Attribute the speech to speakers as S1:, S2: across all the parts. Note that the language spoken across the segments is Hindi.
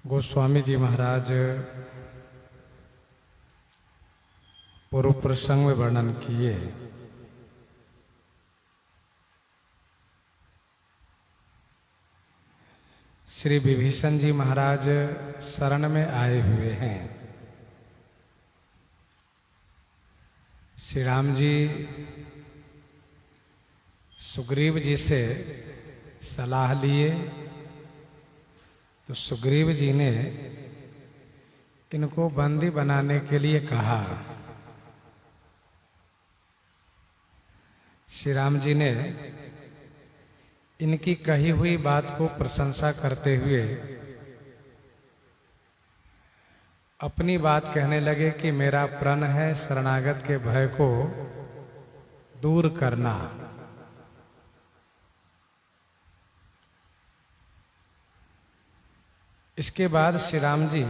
S1: गोस्वामी जी महाराज पूर्व प्रसंग में वर्णन किए श्री विभीषण जी महाराज शरण में आए हुए हैं। श्री राम जी सुग्रीव जी से सलाह लिए तो सुग्रीव जी ने इनको बंदी बनाने के लिए कहा। श्री राम जी ने इनकी कही हुई बात को प्रशंसा करते हुए अपनी बात कहने लगे कि मेरा प्रण है शरणागत के भय को दूर करना। इसके बाद श्री राम जी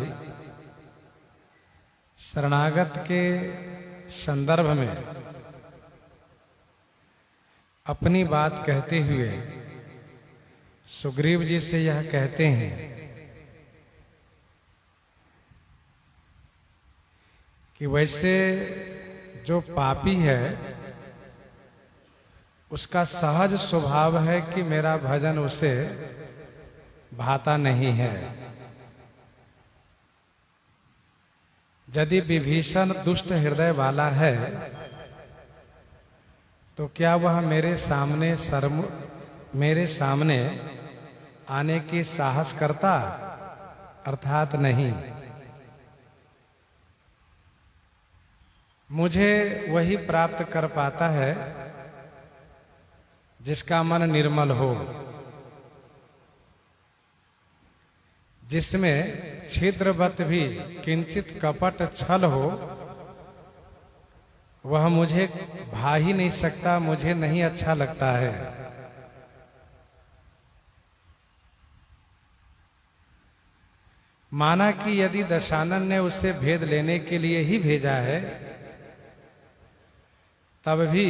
S1: शरणागत के संदर्भ में अपनी बात कहते हुए सुग्रीव जी से यह कहते हैं कि वैसे जो पापी है उसका सहज स्वभाव है कि मेरा भजन उसे भाता नहीं है। यदि विभीषण दुष्ट हृदय वाला है तो क्या वह मेरे सामने आने की साहस करता? अर्थात नहीं। मुझे वही प्राप्त कर पाता है जिसका मन निर्मल हो, जिसमें छिद्रवत भी किंचित कपट छल हो। वह मुझे भा ही नहीं सकता, मुझे नहीं अच्छा लगता है। माना कि यदि दशानन ने उससे भेद लेने के लिए ही भेजा है तब भी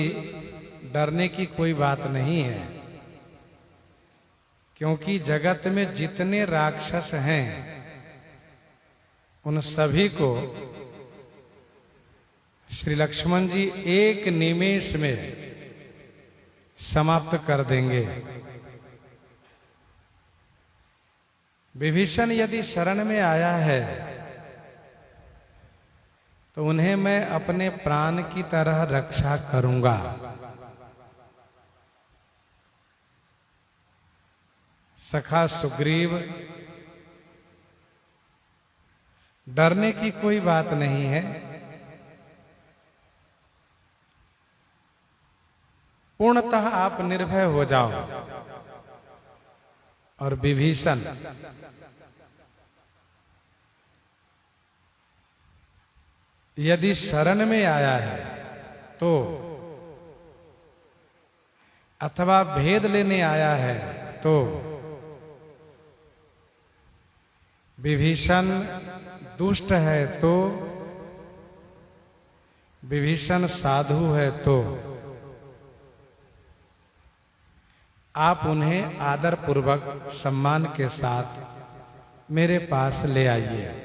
S1: डरने की कोई बात नहीं है, क्योंकि जगत में जितने राक्षस हैं उन सभी को श्री लक्ष्मण जी एक निमेष में समाप्त कर देंगे। विभीषण यदि शरण में आया है तो उन्हें मैं अपने प्राण की तरह रक्षा करूंगा। सखा सुग्रीव, डरने की कोई बात नहीं है। पूर्णतः आप निर्भय हो जाओ। और विभीषण यदि शरण में आया है तो अथवा भेद लेने आया है तो विभीषण दुष्ट है तो, विभीषण साधु है तो आप उन्हें आदर पूर्वक सम्मान के साथ मेरे पास ले आइए।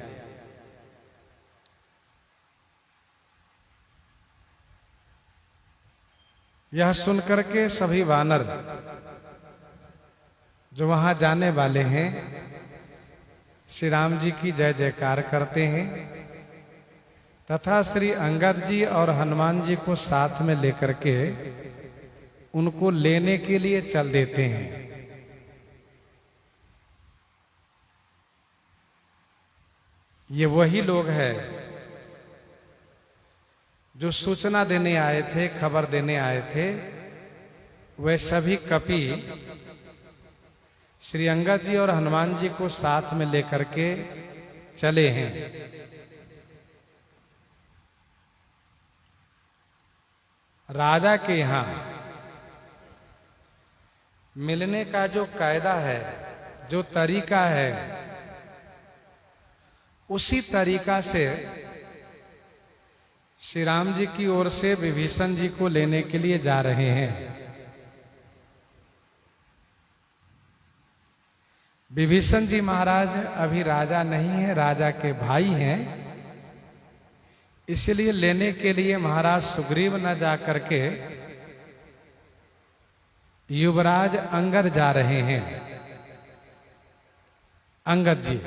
S1: यह सुनकर के सभी वानर जो वहां जाने वाले हैं श्री राम जी की जय जयकार करते हैं तथा श्री अंगद जी और हनुमान जी को साथ में लेकर के उनको लेने के लिए चल देते हैं। ये वही लोग हैं जो सूचना देने आए थे, खबर देने आए थे। वे सभी कपि श्री अंगद जी और हनुमान जी को साथ में लेकर के चले हैं। राजा के यहां मिलने का जो कायदा है, जो तरीका है, उसी तरीका से श्री राम जी की ओर से विभीषण जी को लेने के लिए जा रहे हैं। विभीषण जी महाराज अभी राजा नहीं है, राजा के भाई हैं, इसलिए लेने के लिए महाराज सुग्रीव न जा करके युवराज अंगद जा रहे हैं। अंगद जी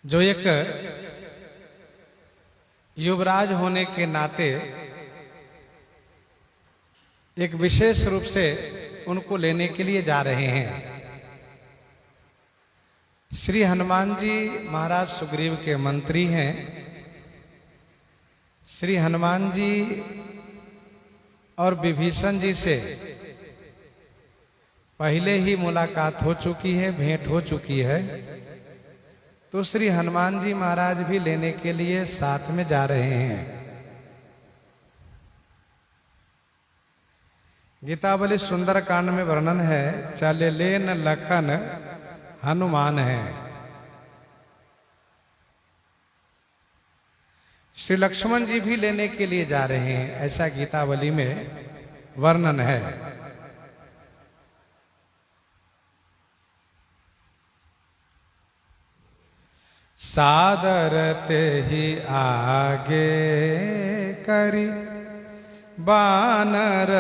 S1: जो एक युवराज होने के नाते एक विशेष रूप से उनको लेने के लिए जा रहे हैं। श्री हनुमान जी महाराज सुग्रीव के मंत्री हैं। श्री हनुमान जी और विभीषण जी से पहले ही मुलाकात हो चुकी है, भेंट हो चुकी है, तो श्री हनुमान जी महाराज भी लेने के लिए साथ में जा रहे हैं। गीतावली सुंदरकांड में वर्णन है, चले लेन लखन हनुमान है। श्री लक्ष्मण जी भी लेने के लिए जा रहे हैं, ऐसा गीतावली में वर्णन है। सादर ते ही आगे करी बानर,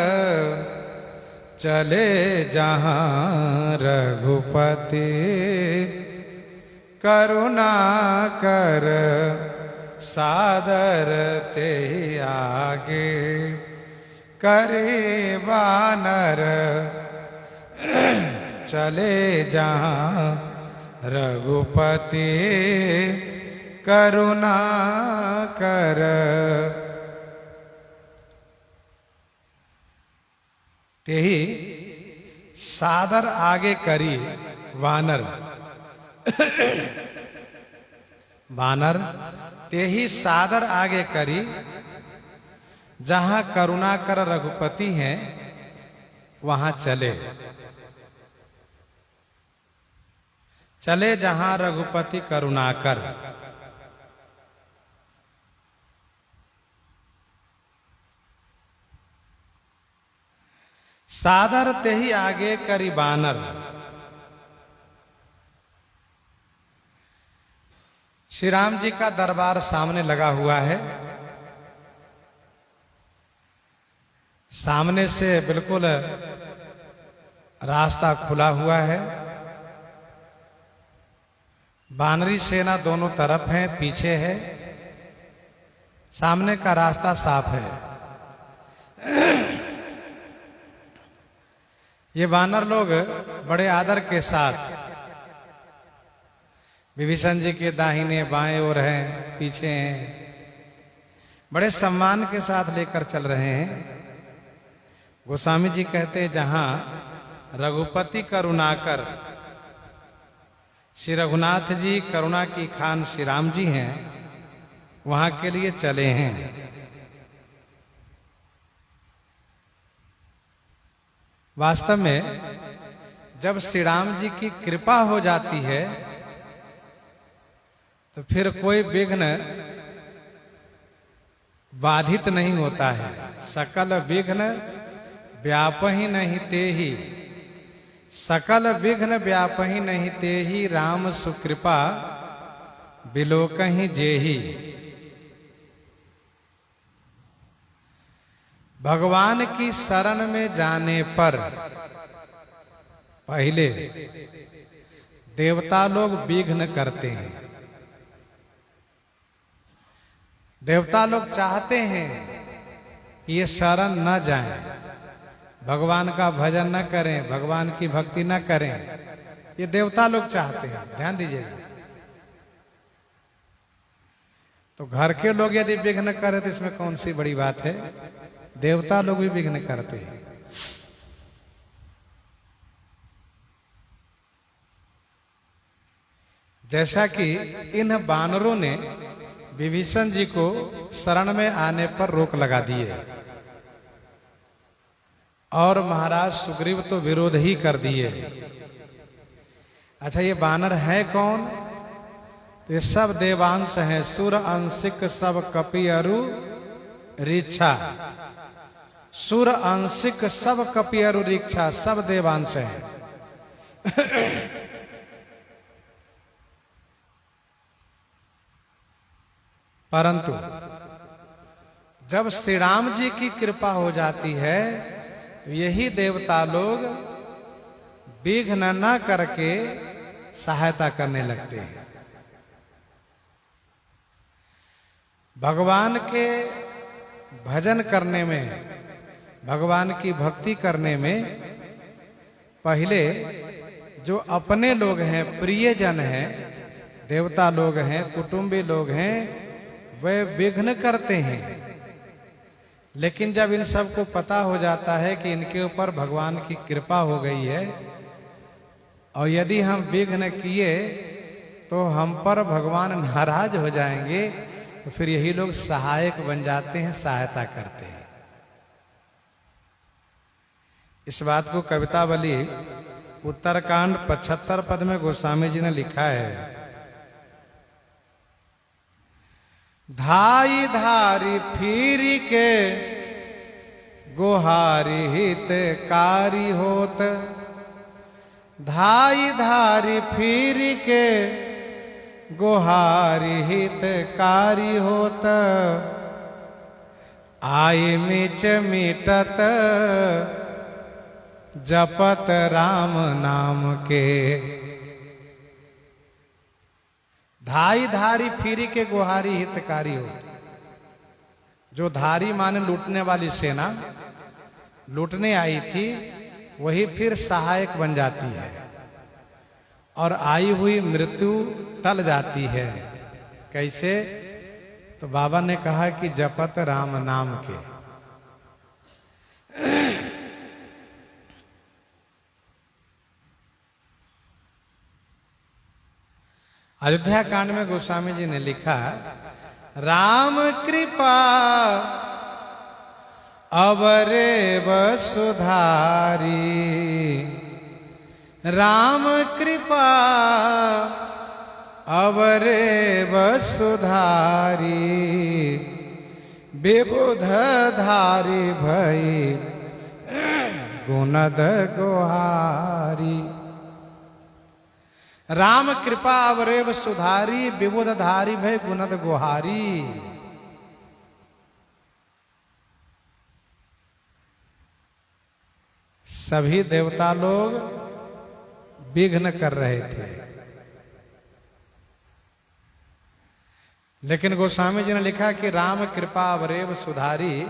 S1: चले जहां रघुपति करुणा कर। सादर ते आगे करे बानर, चले जहां रघुपति करुणा कर। तेही सादर आगे करी वानर, वानर तेही सादर आगे करी, जहां करुणाकर रघुपति हैं वहां चले। चले जहां रघुपति करुणाकर। सादर ते ही आगे करी बानर। श्री राम जी का दरबार सामने लगा हुआ है। सामने से बिल्कुल रास्ता खुला हुआ है। बानरी सेना दोनों तरफ है, पीछे है। सामने का रास्ता साफ है। ये वानर लोग बड़े आदर के साथ विभीषण जी के दाहिने बाएं ओर हैं, पीछे हैं, बड़े सम्मान के साथ लेकर चल रहे हैं। गोस्वामी जी कहते जहां रघुपति करुणाकर, श्री रघुनाथ जी करुणा की खान श्री राम जी हैं, वहां के लिए चले हैं। वास्तव में जब श्री राम जी की कृपा हो जाती है तो फिर कोई विघ्न बाधित नहीं होता है। सकल विघ्न व्यापहि नहीं तेहि, सकल विघ्न व्यापहि नहीं तेहि, राम सुकृपा बिलोकहि जेहि। भगवान की शरण में जाने पर पहले देवता लोग विघ्न करते हैं। देवता लोग चाहते हैं कि ये शरण न जाएं, भगवान का भजन न करें, भगवान की भक्ति न करें। ये देवता लोग चाहते हैं, ध्यान दीजिएगा। तो घर के लोग यदि विघ्न करें तो इसमें कौन सी बड़ी बात है। देवता लोग भी विघ्न करते हैं। जैसा कि इन बानरों ने विभीषण जी को शरण में आने पर रोक लगा दिए और महाराज सुग्रीव तो विरोध ही कर दिए। अच्छा, ये बानर है कौन? तो ये सब देवांश हैं, सुर अंशिक सब कपि अरु ऋक्षा। सुर अंशिक सब कपियरु रीक्षा सब देवांश है। परंतु जब श्री राम जी की कृपा हो जाती है तो यही देवता लोग विघ्न न करके सहायता करने लगते हैं। भगवान के भजन करने में, भगवान की भक्ति करने में पहले जो अपने लोग हैं, प्रियजन हैं, देवता लोग हैं, कुटुंबी लोग हैं, वे विघ्न करते हैं। लेकिन जब इन सबको पता हो जाता है कि इनके ऊपर भगवान की कृपा हो गई है और यदि हम विघ्न किए तो हम पर भगवान नाराज हो जाएंगे, तो फिर यही लोग सहायक बन जाते हैं, सहायता करते हैं। इस बात को कवितावली उत्तरकांड 75 पद में गोस्वामी जी ने लिखा है। धाई धारी फिरी के गोहारी हितकारी होत, धाई धारी फिरी के गोहारी हितकारी होत, आई मिच मिटत जपत राम नाम के। धाई धारी फिरी के गुहारी हितकारी होते। जो धारी माने लूटने वाली सेना लूटने आई थी, वही फिर सहायक बन जाती है और आई हुई मृत्यु टल जाती है। कैसे? तो बाबा ने कहा कि जपत राम नाम के। अयोध्या कांड में गोस्वामी जी ने लिखा, राम कृपा अवरे वसुधारी, राम कृपा अवरे वसुधारी, विबुध धारी भई गुणद गोहारी। राम कृपा अवरेव सुधारी, विबुध धारी भय गुणद गोहारी। सभी देवता लोग विघ्न कर रहे थे, लेकिन गोस्वामी जी ने लिखा कि राम कृपा अवरेव सुधारी,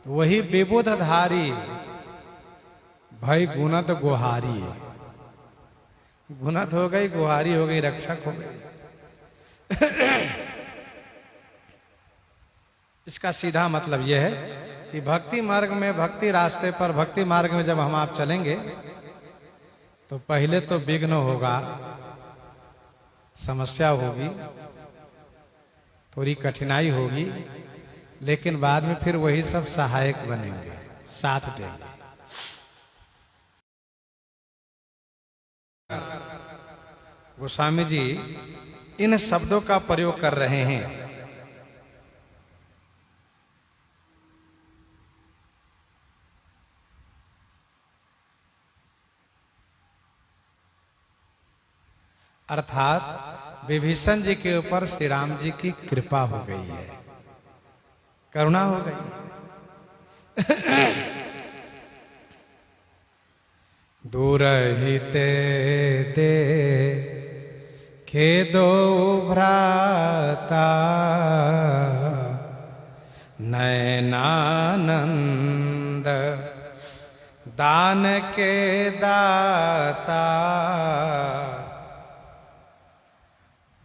S1: वही विबुध धारी भय गुणद गोहारी। गुणत हो गई, गुहारी हो गई, रक्षक हो गई। इसका सीधा मतलब यह है कि भक्ति मार्ग में, भक्ति रास्ते पर, भक्ति मार्ग में जब हम आप चलेंगे तो पहले तो विघ्न होगा, समस्या होगी, थोड़ी कठिनाई होगी, लेकिन बाद में फिर वही सब सहायक बनेंगे, साथ देंगे। गोस्वामी जी इन शब्दों का प्रयोग कर रहे हैं। अर्थात विभीषण जी के ऊपर श्री राम जी की कृपा हो गई है, करुणा हो गई है। दूरहिते दे खेदो भ्राता, नयनानंद दान के दाता।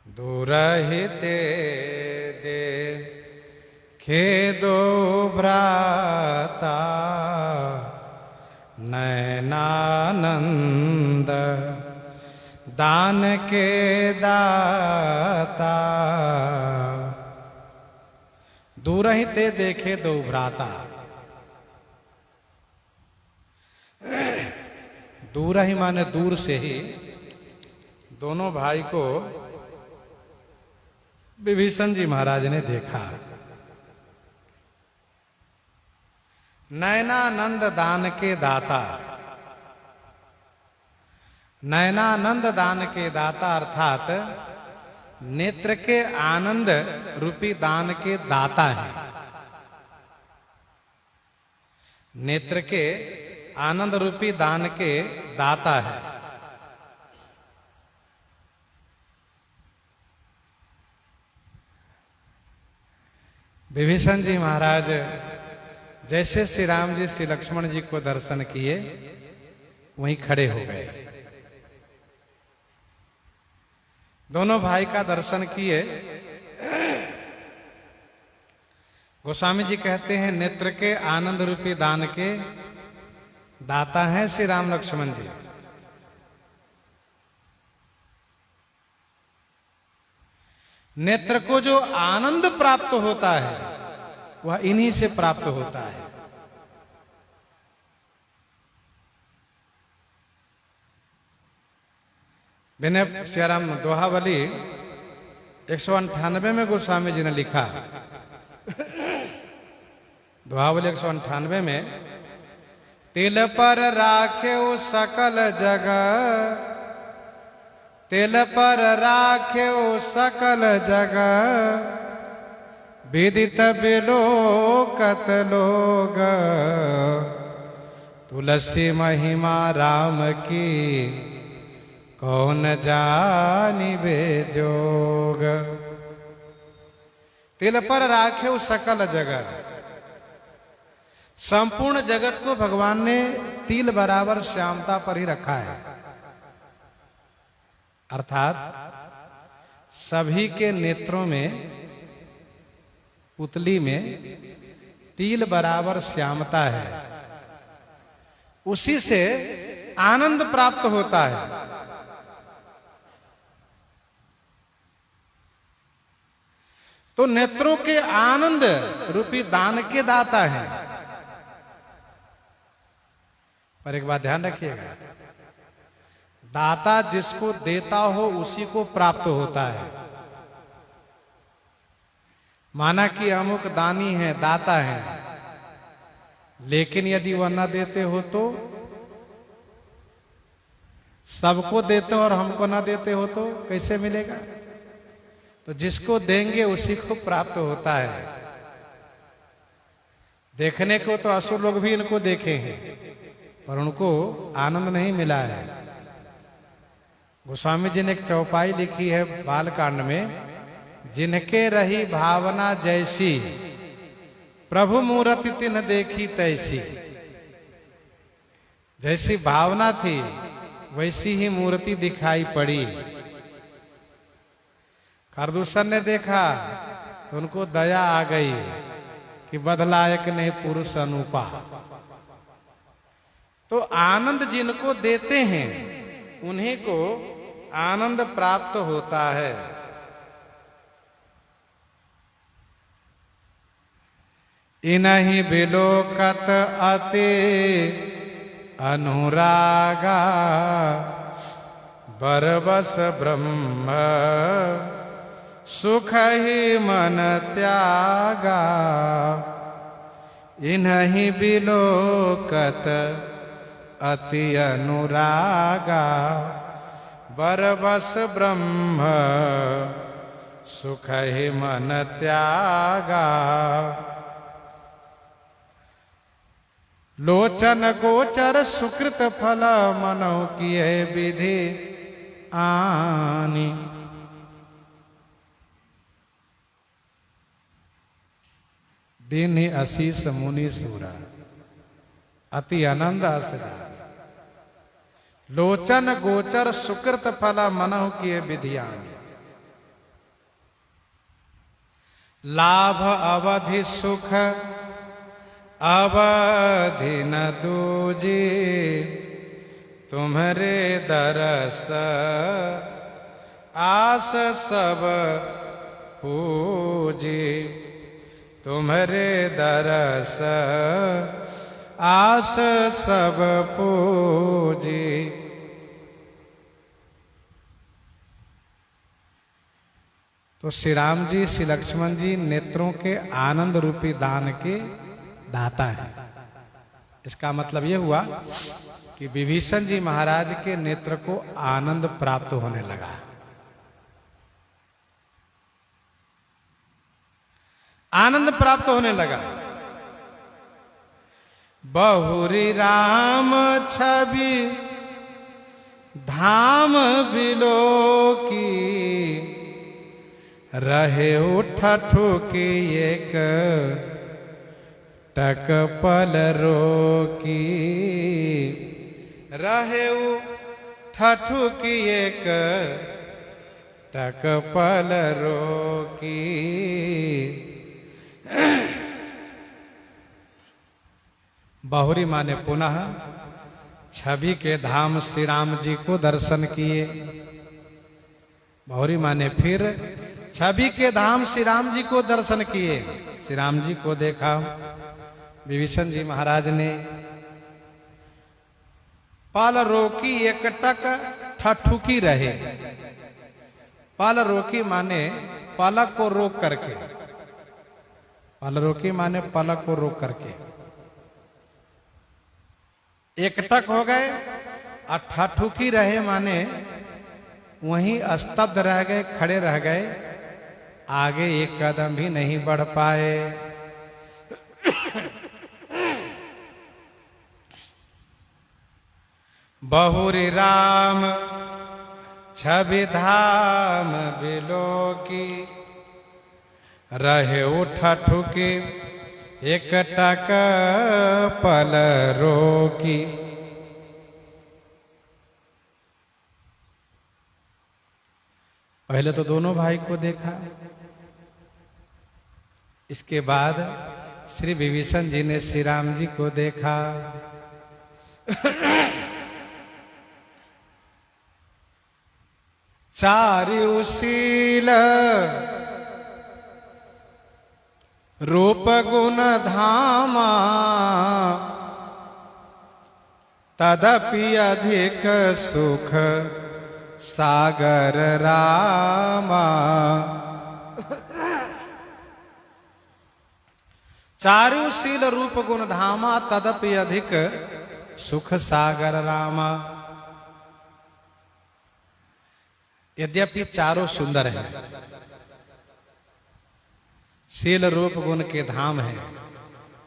S1: दूरहिते दे खेदो भ्राता, नयनानंद दान के दाता। दूर ही ते देखे दो भ्राता, दूर ही माने दूर से ही दोनों भाई को विभीषण जी महाराज ने देखा। नयनानंद दान के दाता, नयनानंद दान के दाता अर्थात नेत्र के आनंद रूपी दान के दाता है। नेत्र के आनंद रूपी दान के दाता है। विभीषण जी महाराज जैसे श्री राम जी श्री लक्ष्मण जी को दर्शन किए वहीं खड़े हो गए। दोनों भाई का दर्शन किए। गोस्वामी जी कहते हैं नेत्र के आनंद रूपी दान के दाता हैं श्री राम लक्ष्मण जी। नेत्र को जो आनंद प्राप्त होता है वह इन्हीं से प्राप्त होता है। विनय सियाराम दोहावली 198 में गोस्वामी जी ने लिखा। दोहावली 198 में तिल पर राखे सकल जगह, तिल पर राखे सकल जगह, विदित बिलोकत लोग, तुलसी महिमा राम की कौन जानिबे जोग। तिल पर राखे सकल जगत, संपूर्ण जगत को भगवान ने तिल बराबर श्यामता पर ही रखा है। अर्थात सभी के नेत्रों में, पुतली में तिल बराबर श्यामता है, उसी से आनंद प्राप्त होता है। तो नेत्रों के आनंद रूपी दान के दाता है। पर एक बात ध्यान रखिएगा, दाता जिसको देता हो उसी को प्राप्त होता है। माना कि अमुक दानी है, दाता है, लेकिन यदि वह न देते हो तो, सबको देते हो और हमको न देते हो तो कैसे मिलेगा? तो जिसको देंगे उसी को प्राप्त होता है। देखने को तो असुर लोग भी इनको देखे हैं, पर उनको आनंद नहीं मिला है। गोस्वामी जी ने एक चौपाई लिखी है बालकांड में, जिनके रही भावना जैसी, प्रभु मूर्ति तिन देखी तैसी। जैसी भावना थी वैसी ही मूर्ति दिखाई पड़ी। खरदूषण ने देखा तो उनको दया आ गई कि बदलायक ने पुरुष अनुपा। तो आनंद जिनको देते हैं उन्हीं को आनंद प्राप्त होता है। इनहि बिलोकत अति अनुरागा, बरबस ब्रह्म सुख ही मन त्यागा। इनहि बिलोकत अति अनुरागा, बरबस ब्रह्म सुख ही मन त्यागा। लोचन गोचर सुकृत फल मनो किए विधि आनी। दिन ही आशीष मुनि सूरा, अति आनंद असदा। लोचन गोचर सुकृत फल मनो किए विधि आनी। लाभ अवधि सुख अवधि न दूजी, तुम्हारे दरस आस सब पूजी। तुम्हारे दरस आस सब पूजी। तो श्री राम जी श्री लक्ष्मण जी नेत्रों के आनंद रूपी दान के दाता है। इसका मतलब यह हुआ कि विभीषण जी महाराज के नेत्र को आनंद प्राप्त होने लगा। आनंद प्राप्त होने लगा। बहुरी राम छवि धाम बिलो की, रहे ठठुकी एक टक पल रोकी, रहे ठठुकी एक टक पल रोकी। बहुरी माने पुनः छवि के धाम श्री राम जी को दर्शन किए। बहुरी माने फिर छवि के धाम श्री राम जी को दर्शन किए, श्री राम जी को देखा। विभीषण जी महाराज ने पल रोकी एकटक ठठुकी रहे। पल रोकी माने पलक को रोक करके, पल रोकी माने पलक को रोक करके। एकटक हो गए और ठठुकी रहे माने वहीं स्तब्ध रह गए, खड़े रह गए, आगे एक कदम भी नहीं बढ़ पाए। बहुरी राम छवि धाम बिलो की, रहे ठठुकी एक टक पल रोकी। पहले तो दोनों भाई को देखा, इसके बाद श्री विभीषण जी ने श्री राम जी को देखा। चारुशील रूप गुण धामा, तदपि अधिक सुख सागर रामा। चारुशील रूप गुण धामा, तदपि अधिक सुख सागर रामा। यद्यपि चारों सुंदर हैं, शील रूप गुण के धाम हैं,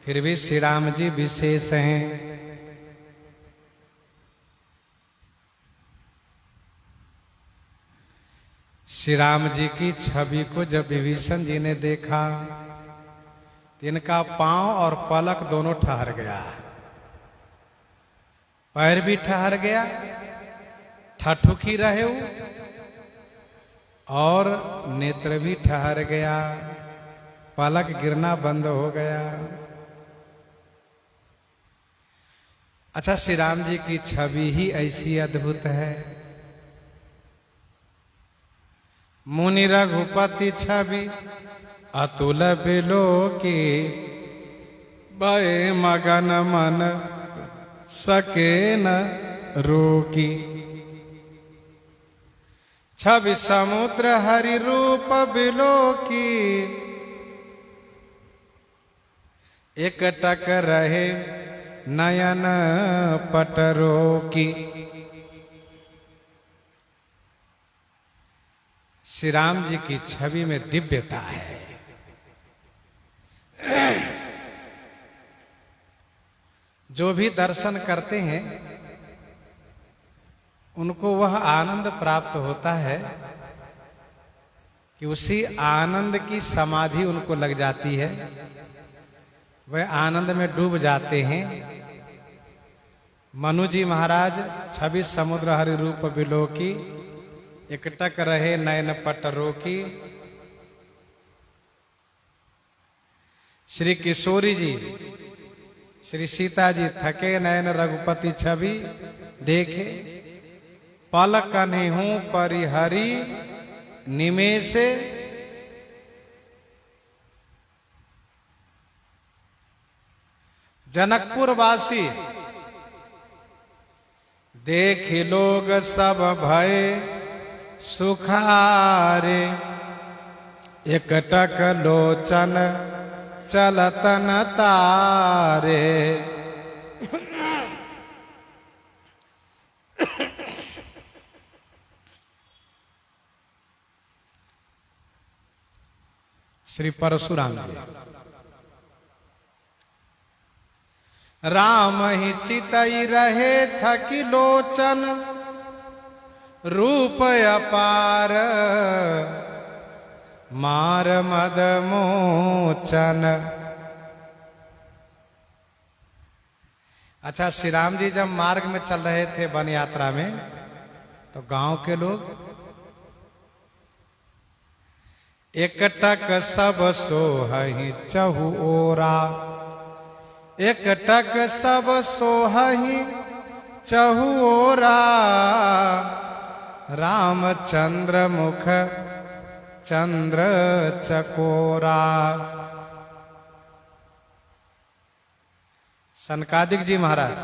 S1: फिर भी श्री राम जी विशेष हैं। श्री राम जी की छवि को जब विभीषण जी ने देखा, इनका पांव और पलक दोनों ठहर गया, पैर भी ठहर गया, ठठुकी रहे और नेत्र भी ठहर गया, पलक गिरना बंद हो गया। अच्छा, श्री राम जी की छवि ही ऐसी अद्भुत है। मुनि रघुपति छवि अतुल बिलो की, भय मगन मन सके न रोकी। छवि समुद्र हरि रूप बिलो की, एक टक रहे नयन पटरो की। श्री राम जी की छवि में दिव्यता है। जो भी दर्शन करते हैं उनको वह आनंद प्राप्त होता है कि उसी आनंद की समाधि उनको लग जाती है, वह आनंद में डूब जाते हैं। मनु जी महाराज छवि समुद्र हरि रूप बिलो की, एकटक रहे नयन पटरो की। श्री किशोरी जी, श्री सीता जी थके नयन रघुपति छवि देखे, पलक नहीं परिहरी निमेषे। जनकपुर वासी देखी लोग सब भय सुखारे, एकटक लोचन चलतन तारे। श्री परशुराम जी। राम ही चितई रहे थकी लोचन, रूप अपार मार मद मोचन। अच्छा, श्री राम जी जब मार्ग में चल रहे थे वन यात्रा में, तो गांव के लोग एकटक सब सोहहि चहु ओरा, एकटक सब सोहहि चहु ओरा, रामचंद्र मुख चंद्र चकोरा। सनकादिक जी महाराज,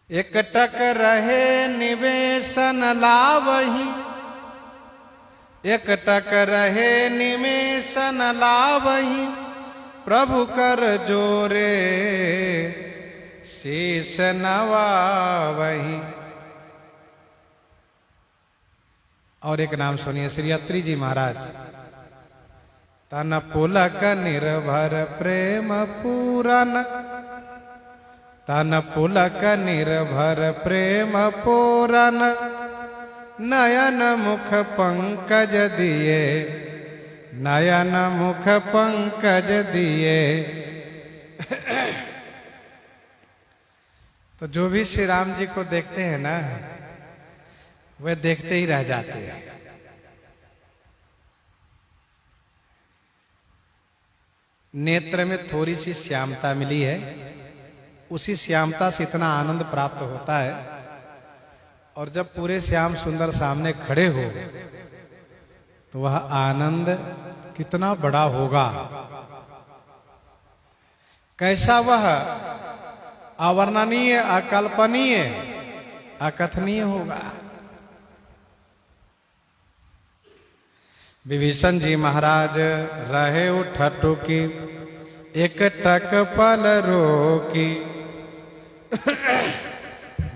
S1: एकटक रहे निवेशन लावही, एकटक रहे निवेशन लावही, प्रभु कर जोरे शीस नवावही। और एक नाम सुनिए, श्री अत्रि जी महाराज। तन पुलक निर्भर प्रेम पूरन, तन पुलक निर्भर प्रेम पूरन, नयन मुख पंकज दिए, नयन मुख पंकज दिए। तो जो भी श्री राम जी को देखते हैं ना, वे देखते ही रह जाते हैं। नेत्र में थोड़ी सी श्यामता मिली है, उसी श्यामता से इतना आनंद प्राप्त होता है। और जब पूरे श्याम सुंदर सामने खड़े हो, तो वह आनंद कितना बड़ा होगा। कैसा वह अवर्णनीय, अकल्पनीय, अकथनीय होगा। विभीषण जी महाराज रहे उठटुकी, एकटक पल रोकी।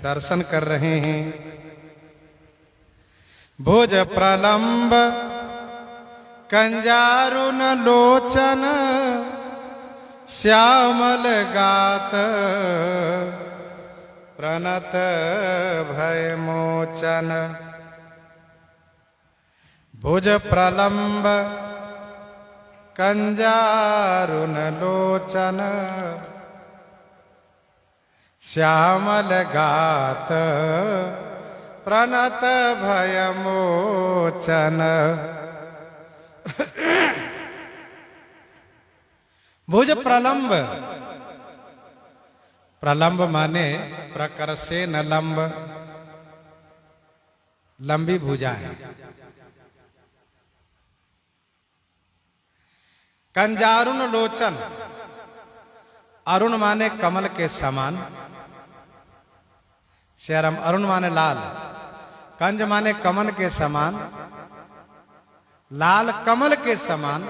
S1: दर्शन कर रहे हैं। भुज प्रलंब कंजारुन लोचन, श्यामल गात प्रणत भय मोचन। भुज प्रलंब कंजारुन लोचन, श्यामल गात प्रणत भय मोचन। भुज प्रलंब, प्रलंब माने प्रकर से न लंब, लंबी भुजा है। कंजारुन लोचन, अरुण माने कमल के समान, श्याम अरुण माने लाल, कंज माने कमल के समान, लाल कमल के समान,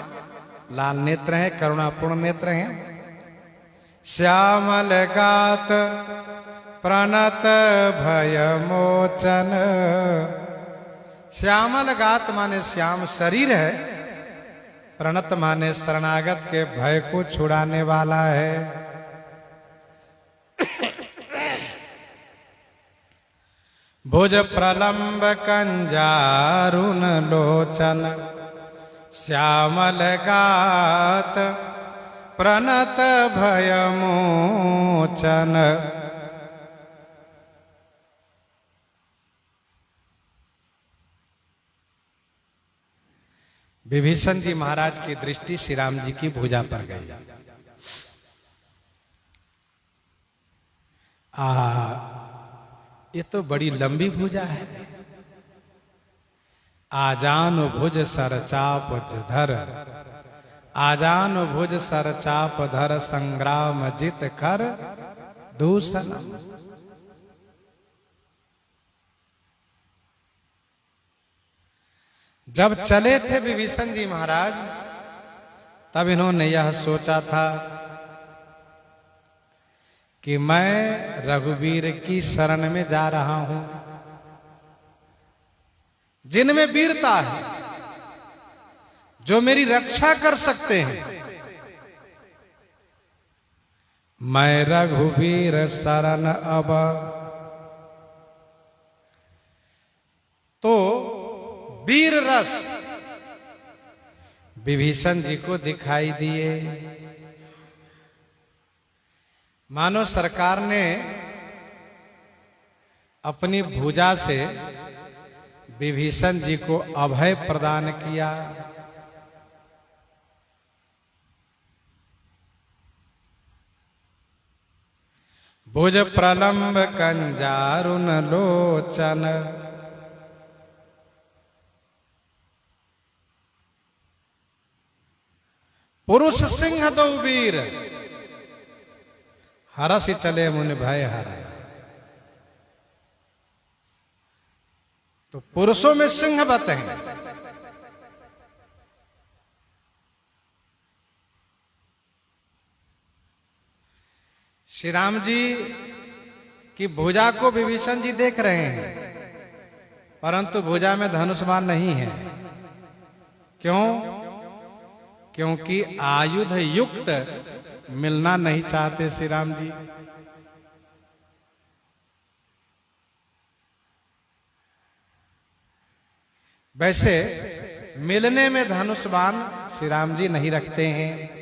S1: लाल नेत्र हैं, करुणापूर्ण नेत्र हैं। श्यामल गात प्रणत भय मोचन, श्यामल गात माने श्याम शरीर है, प्रणत माने शरणागत के भय को छुड़ाने वाला है। भुज प्रलंब कंजारुन लोचन, श्यामल गात प्रणत भय मोचन। विभीषण जी महाराज की दृष्टि श्री राम जी की भुजा पर गई। ये तो बड़ी लंबी भुजा है। आजान भुज सरचाप धर, आजान भुज सरचाप धर, संग्राम जित कर दूषण। जब चले थे विभीषण जी महाराज, तब इन्होंने यह सोचा था कि मैं रघुवीर की शरण में जा रहा हूं, जिनमें वीरता है, जो मेरी रक्षा कर सकते हैं। मैं रघुवीर शरण अब। तो वीर रस विभीषण जी को दिखाई दिए। मानो सरकार ने अपनी भुजा से विभीषण जी को अभय प्रदान किया। भुज प्रलंब कंजारुन लोचन। पुरुष सिंह दो वीर, हरसि चले मुनि भय हर। तो पुरुषों में सिंहवत हैं। श्री राम जी की भुजा को विभीषण जी देख रहे हैं, परंतु भुजा में धनुष बाण नहीं है। क्यों? क्योंकि आयुध युक्त मिलना नहीं चाहते श्री राम जी। वैसे मिलने में धनुष बाण श्री राम जी नहीं रखते हैं।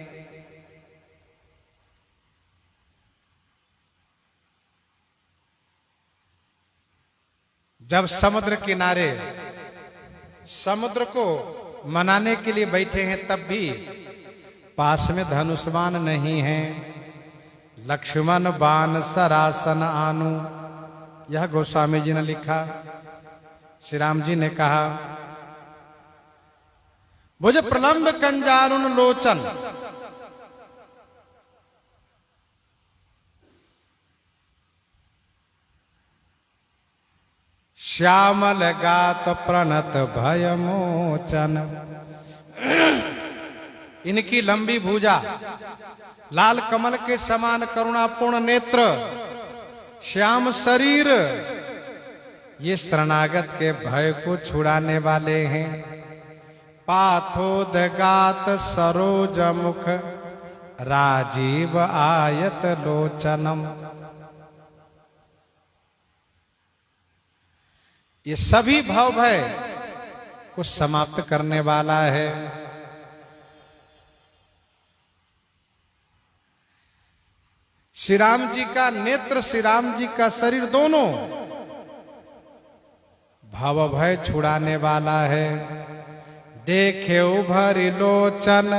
S1: जब समुद्र किनारे समुद्र को मनाने के लिए बैठे हैं, तब भी पास में धनुष बाण नहीं है। लक्ष्मण बाण सरासन आनु, यह गोस्वामी जी ने लिखा। श्री राम जी ने कहा, भुज प्रलंब कंजारुन लोचन। श्यामल गात प्रणत भय मोचन। इनकी लंबी भुजा, लाल कमल के समान करुणापूर्ण नेत्र, श्याम शरीर, ये शरणागत के भय को छुड़ाने वाले हैं। पाथोदगात सरोज मुख राजीव आयत लोचनम। ये सभी भव भय को समाप्त करने वाला है। श्री राम जी का नेत्र, श्री राम जी का शरीर, दोनों भव भय छुड़ाने वाला है। देखे भरि लोचन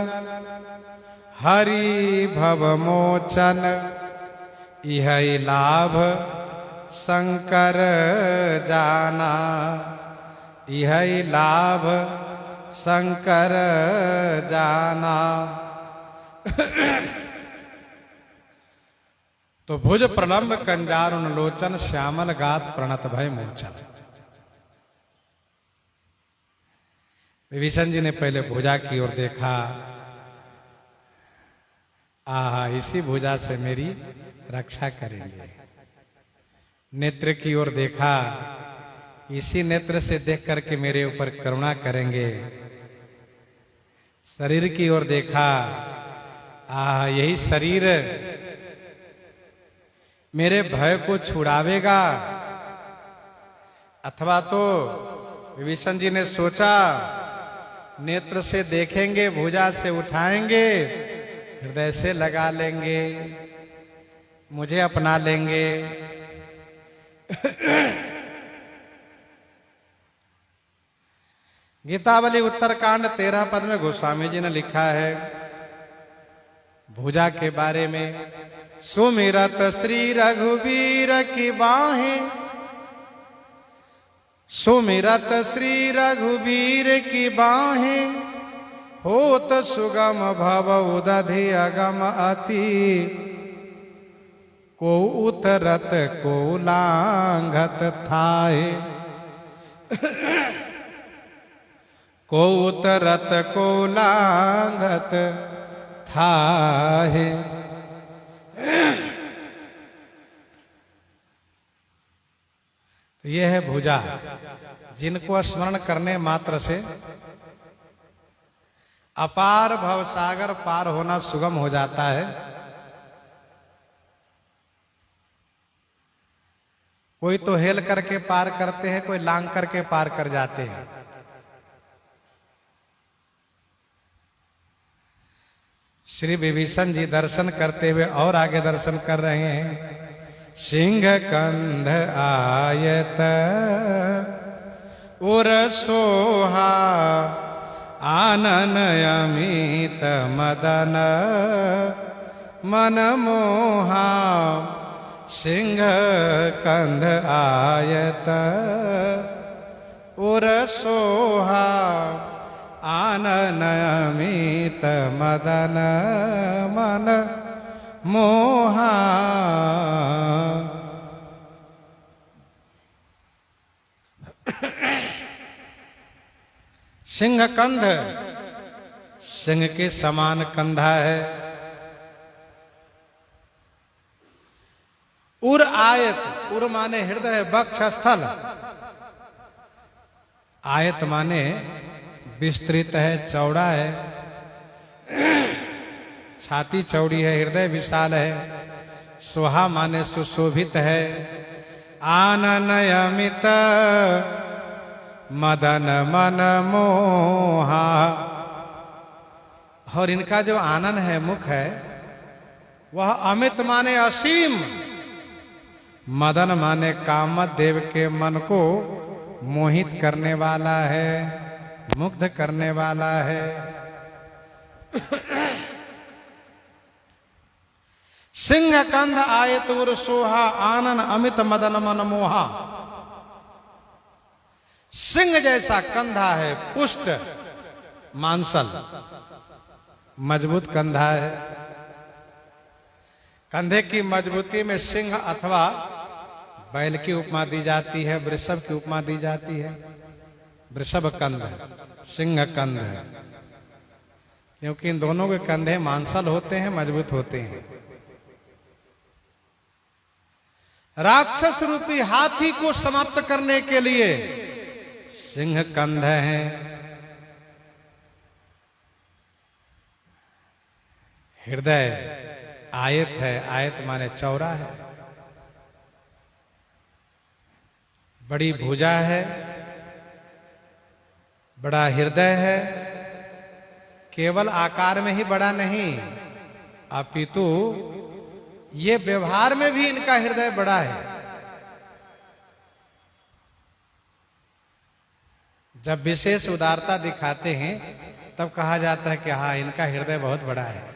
S1: हरि भव मोचन। यह लाभ शंकर जाना, यह लाभ शंकर जाना। तो भुज प्रलंब कंजारुन लोचन श्यामल गात प्रणत भय मूर्छन। विभीषण जी ने पहले भुजा की ओर देखा। आहा, इसी भुजा से मेरी रक्षा करेंगे। नेत्र की ओर देखा, इसी नेत्र से देख करके मेरे ऊपर करुणा करेंगे। शरीर की ओर देखा, आहा, यही शरीर मेरे भय को छुड़ावेगा। अथवा तो विभीषण जी ने सोचा, नेत्र से देखेंगे, भुजा से उठाएंगे, हृदय से लगा लेंगे, मुझे अपना लेंगे। गीतावली उत्तरकांड 13 पद में गोस्वामी जी ने लिखा है भुजा के बारे में। सुमिरत श्री रघुवीर की बाहें, सुमिरत श्री रघुवीर की बाहें, होत सुगम भव उदधि अगम अति। को उतरत को लांघत थाए, को उतरत को लांघत थाहे। तो यह है भुजा, जिनको स्मरण करने मात्र से अपार भवसागर पार होना सुगम हो जाता है। कोई तो हेल करके पार करते हैं, कोई लांग करके पार कर जाते हैं। श्री विभीषण जी दर्शन करते हुए और आगे दर्शन कर रहे हैं। सिंह कंध आयत उर सोहा आनन अमित मदन मन मोहा। सिंह कंध आयत उर सोहा आनन अमित मदन मन मोहा। सिंह कंध, सिंह के समान कंधा है। उर आयत, उर माने हृदय वक्ष स्थल, आयत माने विस्तृत है, चौड़ा है। छाती चौड़ी है, हृदय विशाल है। सोहा माने सुशोभित है। आनन अमित मदन मन मोहा। और इनका जो आनन है, मुख है, वह अमित माने असीम, मदन माने कामदेव के मन को मोहित करने वाला है, मुग्ध करने वाला है। सिंह कंध आयत उर सोहा आनन अमित मदन मन मोहा। सिंह जैसा कंधा है, पुष्ट मांसल, मजबूत कंधा है। कंधे की मजबूती में सिंह अथवा बैल की उपमा दी जाती है, वृषभ की उपमा दी जाती है। वृषभ कंध, सिंह कंध, क्योंकि इन दोनों के कंधे मांसल होते हैं, मजबूत होते हैं। राक्षस रूपी हाथी को समाप्त करने के लिए सिंह कंध है। हृदय आयत है, आयत माने चौड़ा है। बड़ी भुजा है, बड़ा हृदय है। केवल आकार में ही बड़ा नहीं, अपितु ये व्यवहार में भी इनका हृदय बड़ा है। जब विशेष उदारता दिखाते हैं तब कहा जाता है कि हाँ, इनका हृदय बहुत बड़ा है।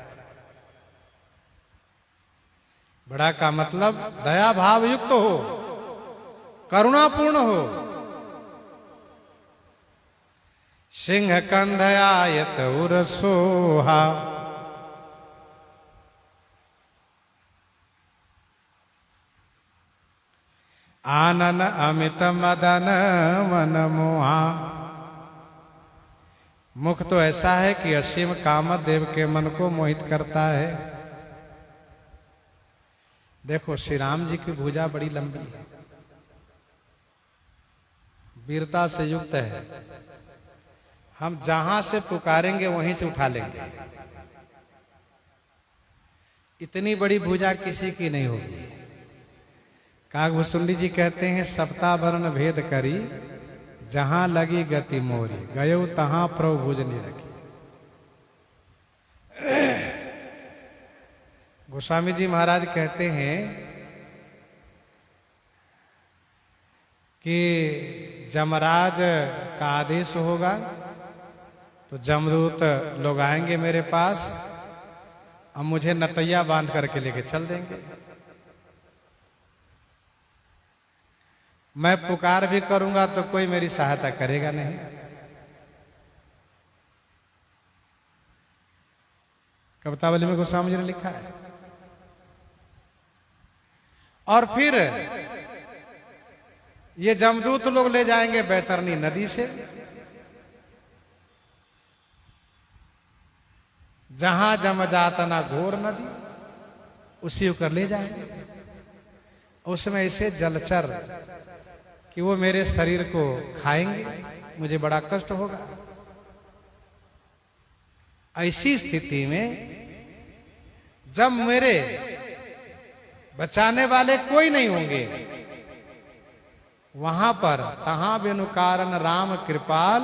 S1: बड़ा का मतलब दया भाव युक्त हो, करुणापूर्ण हो। सिंह कंध आयत उर सोहा। आनन अमित मदन मन मोहा। मुख तो ऐसा है कि असीम कामदेव के मन को मोहित करता है। देखो, श्री राम जी की भुजा बड़ी लंबी है, वीरता से युक्त है। हम जहां से पुकारेंगे वहीं से उठा लेंगे। इतनी बड़ी भुजा किसी की नहीं होगी। कागभूषुंडी जी कहते हैं, सप्ता वर्ण भेद करी जहां लगी गति मोरी, गयो तहां प्रभु भुज निरखी। गोस्वामी जी महाराज कहते हैं कि जमराज का आदेश होगा तो जमदूत लोग आएंगे मेरे पास, अब मुझे नटैया बांध करके लेके चल देंगे। मैं पुकार भी करूंगा तो कोई मेरी सहायता करेगा नहीं। कवितावली में गोस्वामी जी ने लिखा है। और फिर ये जमदूत लोग ले जाएंगे बैतरनी नदी से, जहां जमजातना घोर नदी, उसी होकर ले जाएंगे। उसमें ऐसे जलचर कि वो मेरे शरीर को खाएंगे, मुझे बड़ा कष्ट होगा। ऐसी स्थिति में जब मेरे बचाने वाले कोई नहीं होंगे, वहां पर तहां बिनु कारण राम कृपाल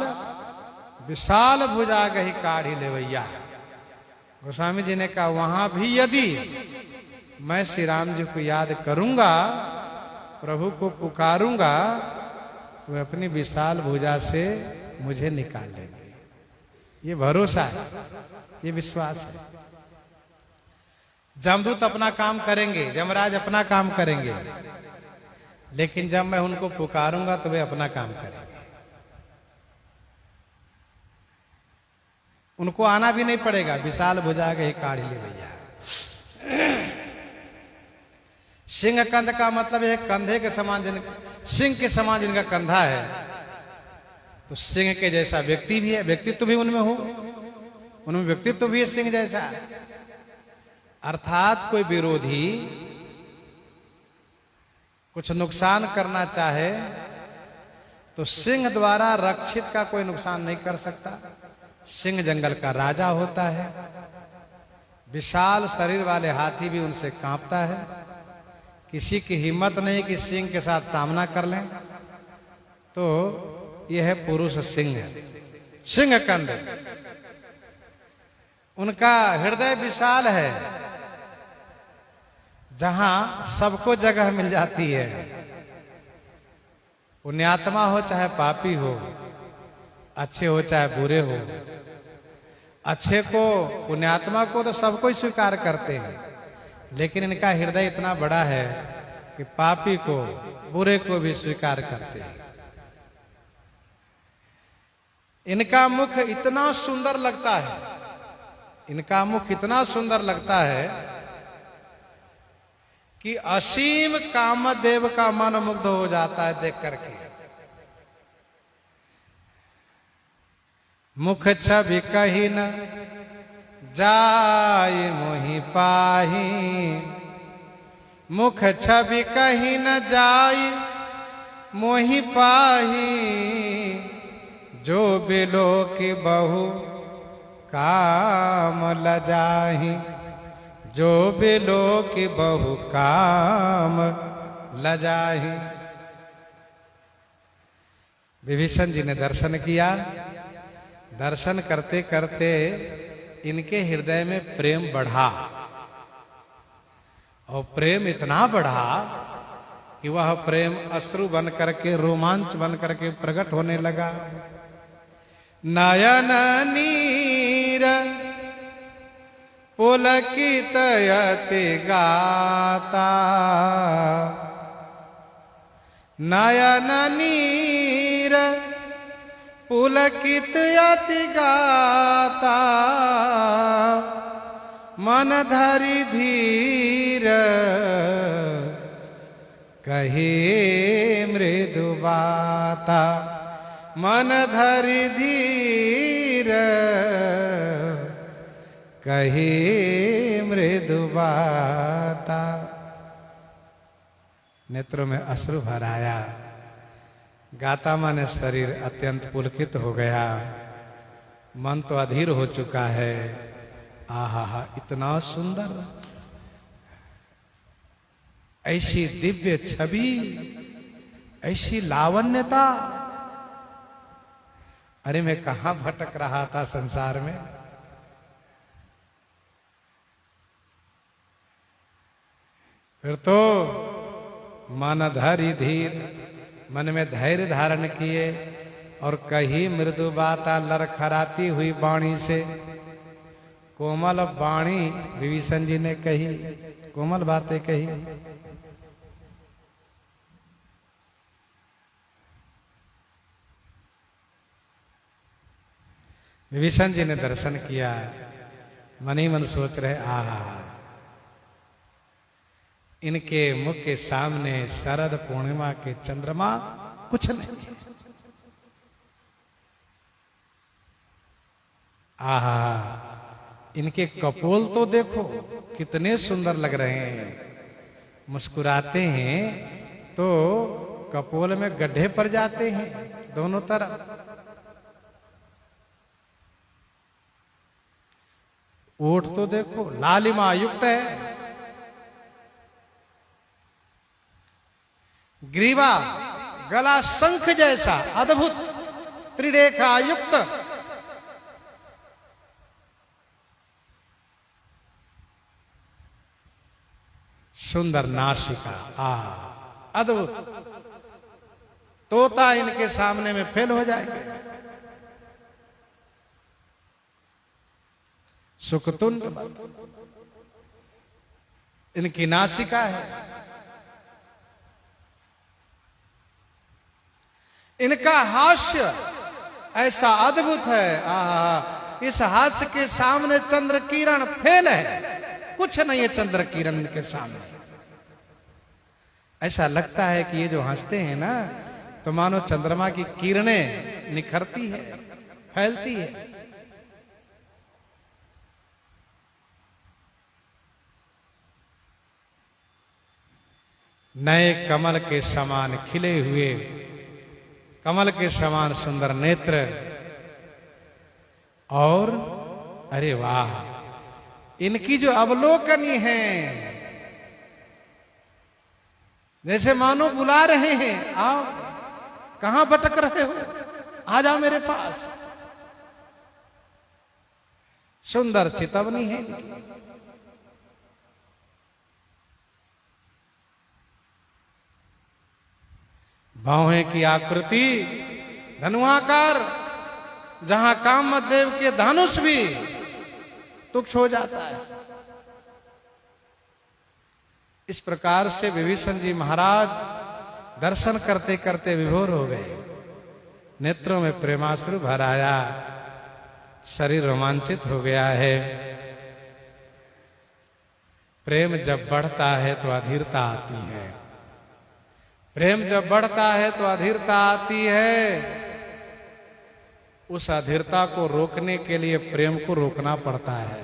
S1: विशाल भुजा गही काढ़ी लेवैया। गोस्वामी जी ने कहा वहां भी यदि मैं श्री राम जी को याद करूंगा, प्रभु को पुकारूंगा, तो अपनी विशाल भुजा से मुझे निकाल लेंगे। ये भरोसा है, ये विश्वास है। जमदूत अपना काम करेंगे, यमराज अपना काम करेंगे, लेकिन जब मैं उनको पुकारूंगा तो वे अपना काम करेंगे। उनको आना भी नहीं पड़ेगा, विशाल भुजा के ही काढ़ी ले भैया। सिंह कंध का मतलब है कंधे के समान, सिंह के समान जिनका कंधा है, तो सिंह के जैसा व्यक्ति भी है, व्यक्तित्व भी उनमें हो, उनमें व्यक्तित्व भी है सिंह जैसा। अर्थात कोई विरोधी कुछ नुकसान करना चाहे तो सिंह द्वारा रक्षित का कोई नुकसान नहीं कर सकता। सिंह जंगल का राजा होता है, विशाल शरीर वाले हाथी भी उनसे कांपता है। किसी की हिम्मत नहीं कि सिंह के साथ सामना कर लें। तो यह है पुरुष सिंह, सिंह कंद। उनका हृदय विशाल है, जहां सबको जगह मिल जाती है। पुण्यात्मा हो चाहे पापी हो, अच्छे हो चाहे बुरे हो, अच्छे को पुण्यात्मा को तो सबको ही स्वीकार करते हैं, लेकिन इनका हृदय इतना बड़ा है कि पापी को बुरे को भी स्वीकार करते हैं। इनका मुख इतना सुंदर लगता है, इनका मुख इतना सुंदर लगता है कि असीम कामदेव का मन मुग्ध हो जाता है देख करके। मुख छवि कही न जाय मोहि पाही, मुख छवि कही न जाय मोहि पाही, जो बिलो की बहु काम लजाही, जो बिलो की बहु काम लजाही। विभीषण जी ने दर्शन किया। दर्शन करते करते इनके हृदय में प्रेम बढ़ा, और प्रेम इतना बढ़ा कि वह प्रेम अश्रु बन करके, रोमांच बन करके प्रकट होने लगा। नयन नीर पुलकित यति गाता, नयन नीर पुलकित यति गाता, मन धरि धीर कहे मृदु बाता, मन धरि धीर कहे मृदु बाता। नेत्रों में अश्रु भर आया। गाता माने शरीर अत्यंत पुलकित हो गया, मन तो अधीर हो चुका है। आहा, इतना सुंदर, ऐसी दिव्य छवि, ऐसी लावण्यता। अरे मैं कहां भटक रहा था संसार में। फिर तो मन धरि धीर, मन में धैर्य धारण किए और कही मृदु बाता, लरखराती हुई वाणी से। कोमल वाणी विभीषण जी ने कही, कोमल बातें कही। विभीषण जी ने दर्शन किया, मन ही मन सोच रहे, आहा, इनके मुख के सामने शरद पूर्णिमा के चंद्रमा कुछ नहीं है। आहा, इनके कपोल तो देखो कितने सुंदर लग रहे हैं। मुस्कुराते हैं तो कपोल में गड्ढे पड़ जाते हैं दोनों तरफ। ओठ तो देखो लालिमा युक्त है, ग्रीवा गला शंख जैसा अद्भुत त्रिरेखा युक्त, सुंदर नासिका, अद्भुत। तोता इनके सामने में फेल हो जाएंगे। सुकतुंड इनकी नासिका है। इनका हास्य ऐसा अद्भुत है, इस हास्य के सामने चंद्र किरण फेल है, कुछ नहीं है चंद्र किरण के सामने। ऐसा लगता है कि ये जो हंसते हैं ना, तो मानो चंद्रमा की किरणें निखरती है, फैलती है। नए कमल के समान खिले हुए, कमल के समान सुंदर नेत्र, और अरे वाह, इनकी जो अवलोकनी है, जैसे मानो बुला रहे हैं, आओ, कहां भटक रहे हो, आ जाओ मेरे पास। सुंदर चितवनी है इनकी। बाहों की आकृति धनुआकार, जहां कामदेव के धनुष भी तुच्छ हो जाता है। इस प्रकार से विभीषण जी महाराज दर्शन करते करते विभोर हो गए। नेत्रों में प्रेमाश्रु भर आया, शरीर रोमांचित हो गया है। प्रेम जब बढ़ता है तो अधीरता आती है, प्रेम जब बढ़ता है तो अधीरता आती है। उस अधीरता को रोकने के लिए प्रेम को रोकना पड़ता है।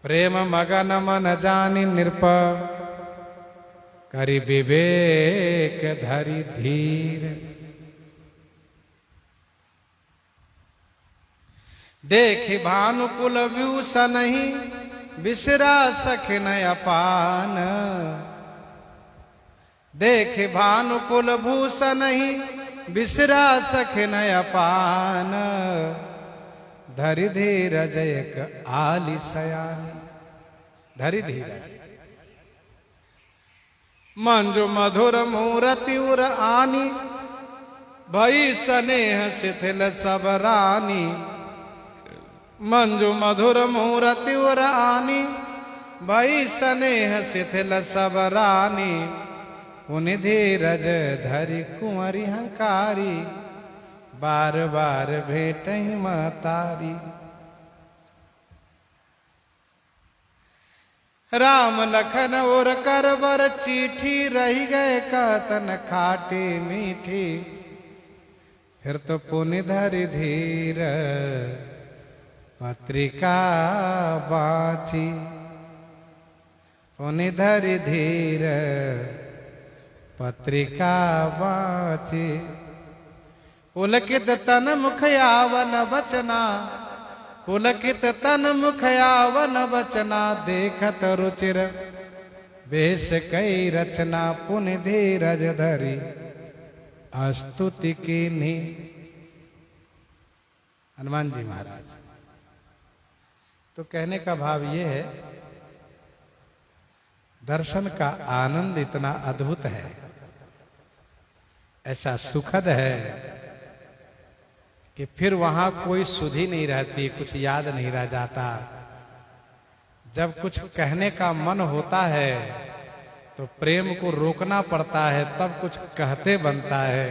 S1: प्रेम मगन मन जानी निरप, करि विवेक धरि धीर। देख भानुकुल व्यूषण नहीं, बिसरा सखिन अपान। देख भानुकुल भूषण ही, बिसरा सखिन अपान। धरि धीरज एक आली सयानी। धरि धीरज मंजु मधुर मूरति उर आनी, भई स्नेह शिथिल सब रानी। मंजु मधुर मूरति उर आनी, भई स्नेह शिथिल सब रानी। उनि धीरज धरि कुंवरी हंकारी, बार बार भेटहि महतारी। राम लखन और करबर चिट्ठी, रही गए कतन खाटी मीठी। फिर तो पुनि धरि धीर, पत्रिका बाची। पुनि धरि धीर, पत्रिका बाची। पुलकित तन मुख यावन बचना, पुलकित तन मुख यावन बचना। देखत रुचिर बेश कई रचना, पुनि धीरज धरि स्तुति कीन्ही। हनुमान जी महाराज। तो कहने का भाव ये है, दर्शन का आनंद इतना अद्भुत है, ऐसा सुखद है कि फिर वहां कोई सुधि नहीं रहती, कुछ याद नहीं रह जाता। जब कुछ कहने का मन होता है तो प्रेम को रोकना पड़ता है, तब कुछ कहते बनता है।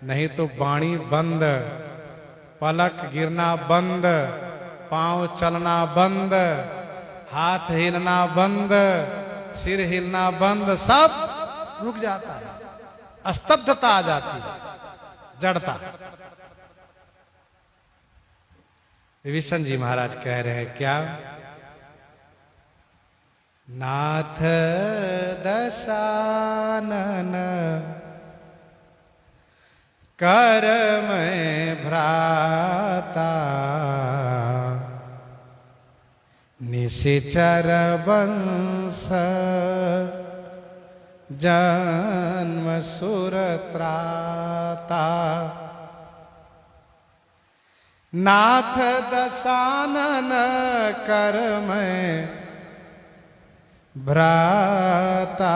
S1: नहीं तो वाणी बंद, पलक गिरना बंद, पांव चलना बंद, हाथ हिलना बंद, सिर हिलना बंद, सब रुक जाता है। स्तब्धता आ जाती है, जड़ता। विभीषण जी महाराज कह रहे हैं क्या? नाथ दशानन कर मैं भ्राता, निशिचर वंश जन्म सुर त्राता, नाथ दशानन कर मैं भ्राता।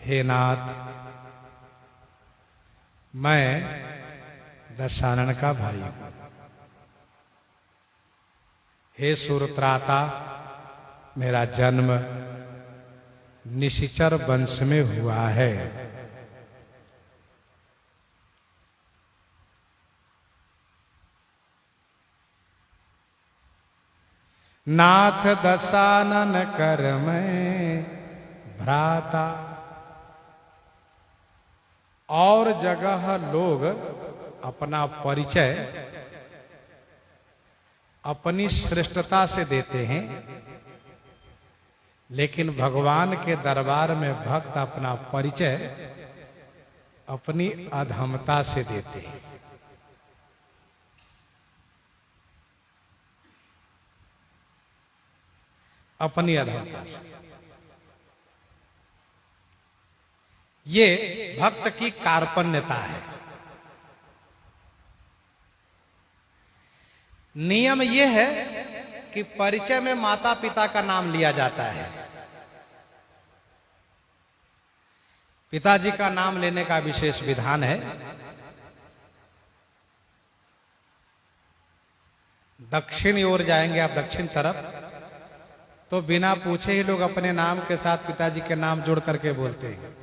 S1: हे नाथ, मैं दशानन का भाई हूं। हे सुरत्राता, मेरा जन्म निशिचर वंश में हुआ है। नाथ दशानन कर मैं भ्राता। और जगह लोग अपना परिचय अपनी श्रेष्ठता से देते हैं, लेकिन भगवान के दरबार में भक्त अपना परिचय अपनी अधमता से देते हैं। अपनी अधमता से। ये भक्त की कार्पण्यता है। नियम यह है कि परिचय में माता पिता का नाम लिया जाता है। पिताजी का नाम लेने का विशेष विधान है। दक्षिण ओर जाएंगे आप, दक्षिण तरफ, तो बिना पूछे ही लोग अपने नाम के साथ पिताजी के नाम जोड़ करके बोलते हैं।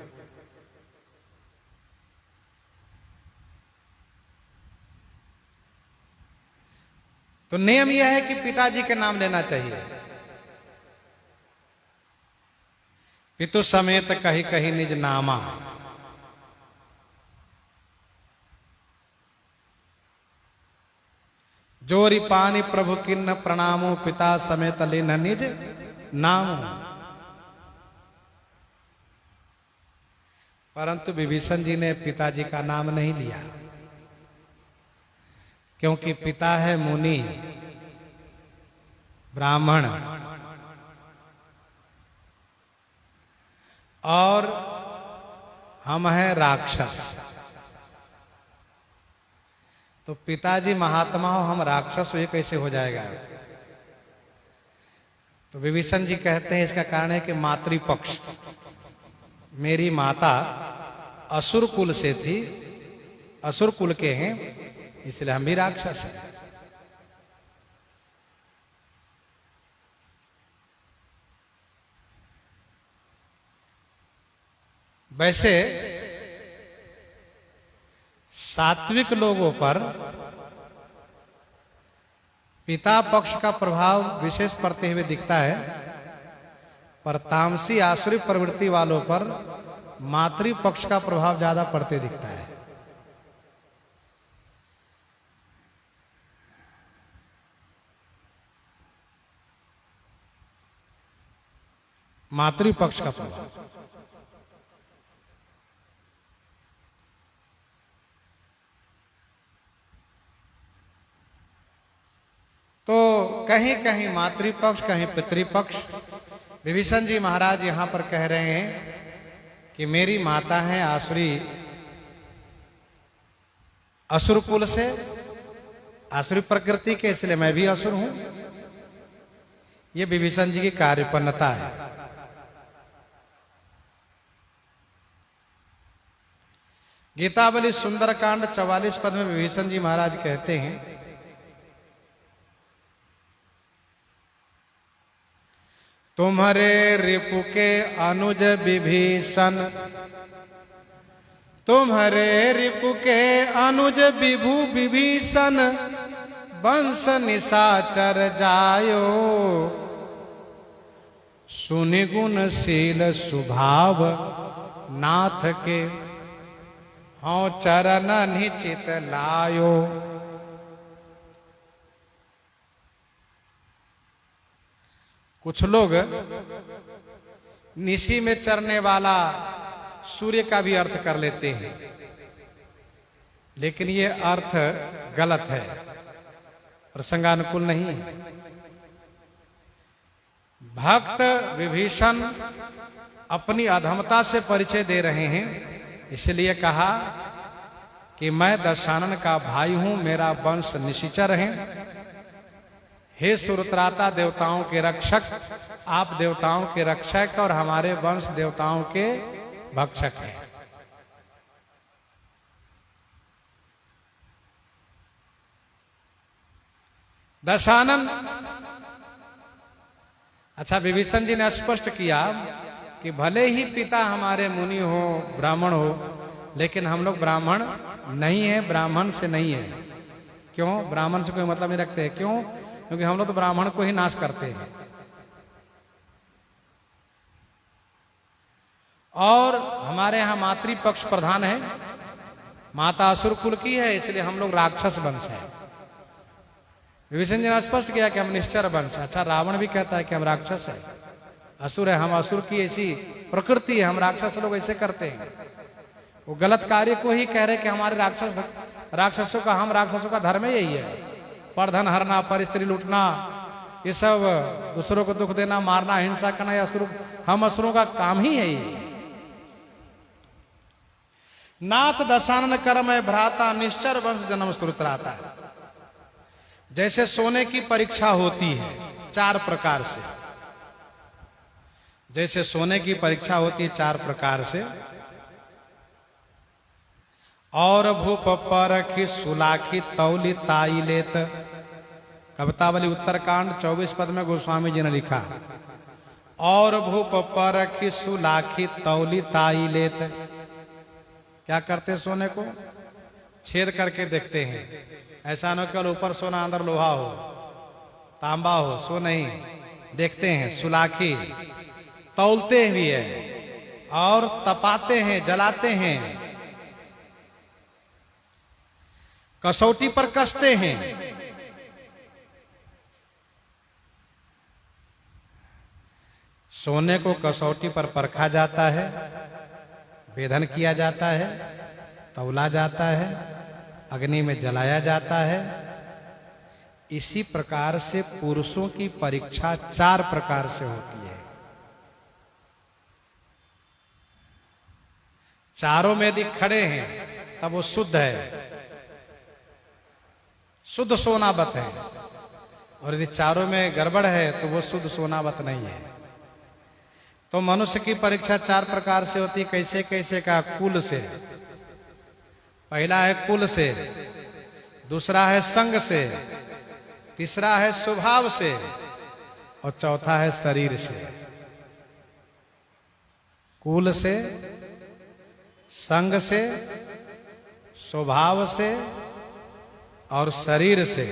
S1: तो नियम यह है कि पिताजी के नाम लेना चाहिए। पितु समेत कही कही निज नामा। जोरी पानी प्रभु किन्न प्रणामो, पिता समेत लेना निज नाम। परंतु विभीषण जी ने पिताजी का नाम नहीं लिया, क्योंकि पिता है मुनि, ब्राह्मण, और हम हैं राक्षस। तो पिताजी महात्मा हो, हम राक्षस हो, ये कैसे हो जाएगा? तो विभीषण जी कहते हैं इसका कारण है कि मातृपक्ष, मेरी माता असुर कुल से थी, असुर कुल के हैं, इसलिए हम भी राक्षस हैं। वैसे सात्विक लोगों पर पिता पक्ष का प्रभाव विशेष पड़ते हुए दिखता है, पर तामसी आसुरी प्रवृत्ति वालों पर मातृ पक्ष का प्रभाव ज्यादा पड़ते दिखता है। मातृ पक्ष का प्रभाव। तो कहीं कहीं मातृपक्ष, कहीं पितृपक्ष। विभीषण जी महाराज यहां पर कह रहे हैं कि मेरी माता है आसुरी, असुर कुल से, आसुरी प्रकृति के, इसलिए मैं भी असुर हूं। ये विभीषण जी की कार्यपन्नता है। गीतावली सुंदरकांड 44 पद में विभीषण जी महाराज कहते हैं, तुम्हारे रिपु के अनुज विभीषण, तुम्हारे रिपु के अनुज विभु विभीषण, वंश निशाचर जायो, सुनि गुणशील स्वभाव नाथ के, हौ चरण निचित लायो। कुछ लोग निशी में चरने वाला सूर्य का भी अर्थ कर लेते हैं, लेकिन ये अर्थ गलत है, प्रसंगानुकूल नहीं है। भक्त विभीषण अपनी अधमता से परिचय दे रहे हैं, इसलिए कहा कि मैं दशानन का भाई हूं, मेरा वंश निशिचर है। हे सुरत्राता, देवताओं के रक्षक, आप देवताओं के रक्षक और हमारे वंश देवताओं के भक्षक हैं। दशानन, अच्छा, विभीषण जी ने स्पष्ट किया कि भले ही पिता हमारे मुनि हो, ब्राह्मण हो, लेकिन हम लोग ब्राह्मण नहीं है, ब्राह्मण से नहीं है। क्यों? ब्राह्मण से कोई मतलब नहीं रखते हैं। क्यों? क्योंकि हम लोग तो ब्राह्मण को ही नाश करते हैं। और हमारे यहां मातृ पक्ष प्रधान है, माता असुर कुल की है, इसलिए हम लोग राक्षस वंश है। विभीषण जी ने स्पष्ट किया कि हम निश्चर वंश। अच्छा, रावण भी कहता है कि हम राक्षस है, असुर है, हम असुर की ऐसी प्रकृति है, हम राक्षस लोग ऐसे करते हैं। वो गलत कार्य को ही कह रहे कि हमारे राक्षसों का, हम राक्षसों का धर्म यही है, पर धन हरना, पर स्त्री लूटना, ये सब दूसरों को दुख देना, मारना, हिंसा करना, या हम असुरों का काम ही है ये। नाथ दशानन कर्म है भ्राता, निश्चर वंश जन्म सुरत्राता है। जैसे सोने की परीक्षा होती है 4 प्रकार से, जैसे सोने की परीक्षा होती है 4 प्रकार से, और भूप परखी सुलाखी तौली ताई लेत। कवितावली उत्तरकांड 24 पद में गोस्वामी जी ने लिखा, और भूप परखी सुलाखी तौली ताई लेत। क्या करते? सोने को छेद करके देखते हैं। ऐसा न केवल ऊपर सोना अंदर लोहा हो, तांबा हो, सो नहीं, देखते हैं। सुलाखी तौलते भी है और तपाते हैं, जलाते हैं, कसौटी पर कसते हैं। सोने को कसौटी पर परखा जाता है, वेधन किया जाता है, तौला जाता है, अग्नि में जलाया जाता है। इसी प्रकार से पुरुषों की परीक्षा 4 प्रकार से होती है। चारों में यदि खड़े हैं तब वो शुद्ध है, शुद्ध सोनावत है, और यदि चारों में गड़बड़ है तो वो शुद्ध सोनावत नहीं है। तो मनुष्य की परीक्षा 4 प्रकार से होती है। कैसे कैसे का? कुल से। पहला है कुल से, दूसरा है संग से, तीसरा है स्वभाव से, और चौथा है शरीर से। कुल से, संग से, स्वभाव से और शरीर से।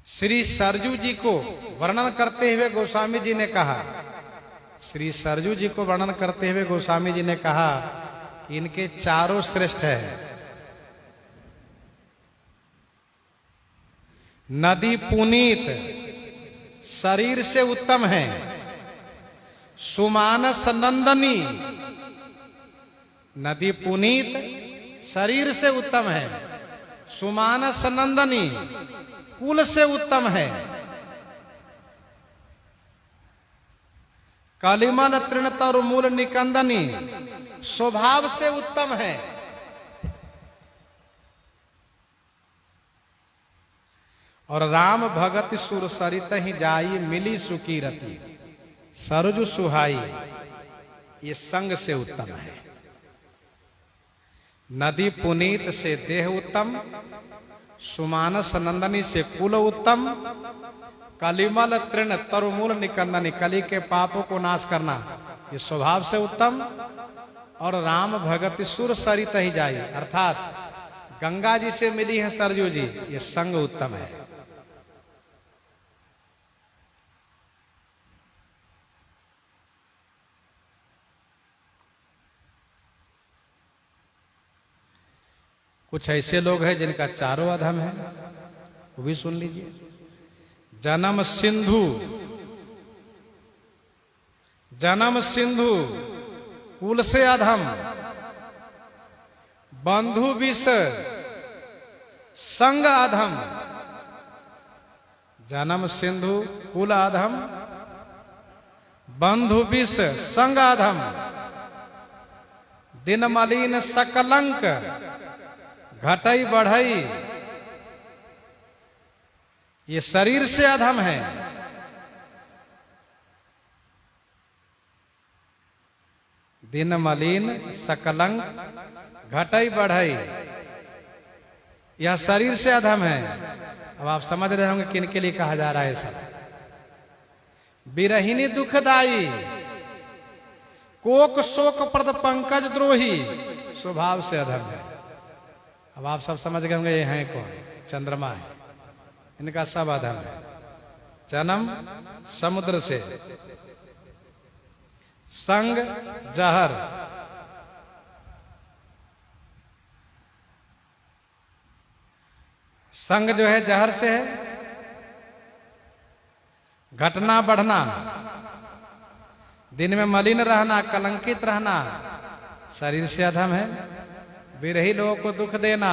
S1: श्री सरजू जी को वर्णन करते हुए गोस्वामी जी ने कहा, श्री सरजू जी को वर्णन करते हुए गोस्वामी जी ने कहा कि इनके चारों श्रेष्ठ है। नदी पुनीत शरीर से उत्तम है, सुमानस नंदनी। नदी पुनीत शरीर से उत्तम है, सुमानस नंदनी कुल से उत्तम है, कलिमन तृणतर मूल निकंदनी स्वभाव से उत्तम है। और राम भगत सुर सरित ही जाई मिली सुखी रति, सरजु सुहाई, ये संग से उत्तम है। नदी पुनीत से देह उत्तम, सुमानस नंदनी से कुल उत्तम, कलिमल तृण तरुमूल निकंदनी, कली के पापों को नाश करना, ये स्वभाव से उत्तम। और राम भगत सुर सरित ही जाई, अर्थात गंगा जी से मिली है सरजू जी, ये संग उत्तम है। कुछ ऐसे लोग हैं जिनका चारों अधम है, वो भी सुन लीजिए। जन्म सिंधु, जन्म सिंधु कुल से अधम, बंधु विष संग अधम, जन्म सिंधु कुल अधम, बंधु विष संग अधम, दिन मलिन सकलंक, घटई बढ़ई, ये शरीर से अधम है। दिन मलिन सकलंक, घटई बढ़ई, यह शरीर से अधम है। अब आप समझ रहे होंगे किन के लिए कहा जा रहा है सब। विरहिणी दुखदाई, कोक शोक प्रद पंकज द्रोही, स्वभाव से अधम है। अब आप सब समझ गए होंगे ये हैं कौन? चंद्रमा है, इनका सब अधम है। जन्म समुद्र से, संग जहर, संग जो है जहर से है। घटना बढ़ना, दिन में मलिन रहना, कलंकित रहना, शरीर से अधम है। विरही लोगों को दुख देना,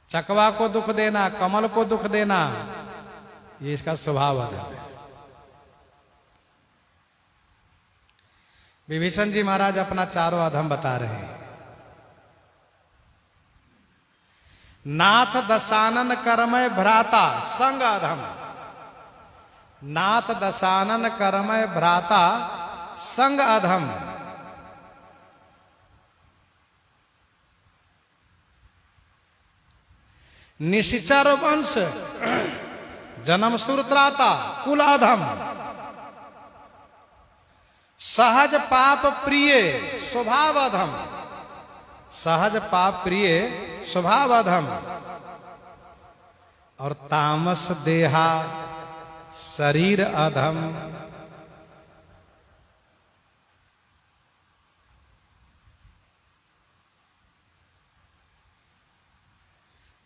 S1: चकवा को दुख देना, कमल को दुख देना, ये इसका स्वभाव अधम है। विभीषण जी महाराज अपना चारों अधम बता रहे हैं। नाथ दशानन करमय भ्राता संग अधम, नाथ दशानन करमय भ्राता संग अधम, निशिचर वंश जन्म सुरत्राता कुल अधम, सहज पाप प्रिय स्वभाव अधम, सहज पाप प्रिय स्वभाव अधम, और तामस देहा शरीर अधम।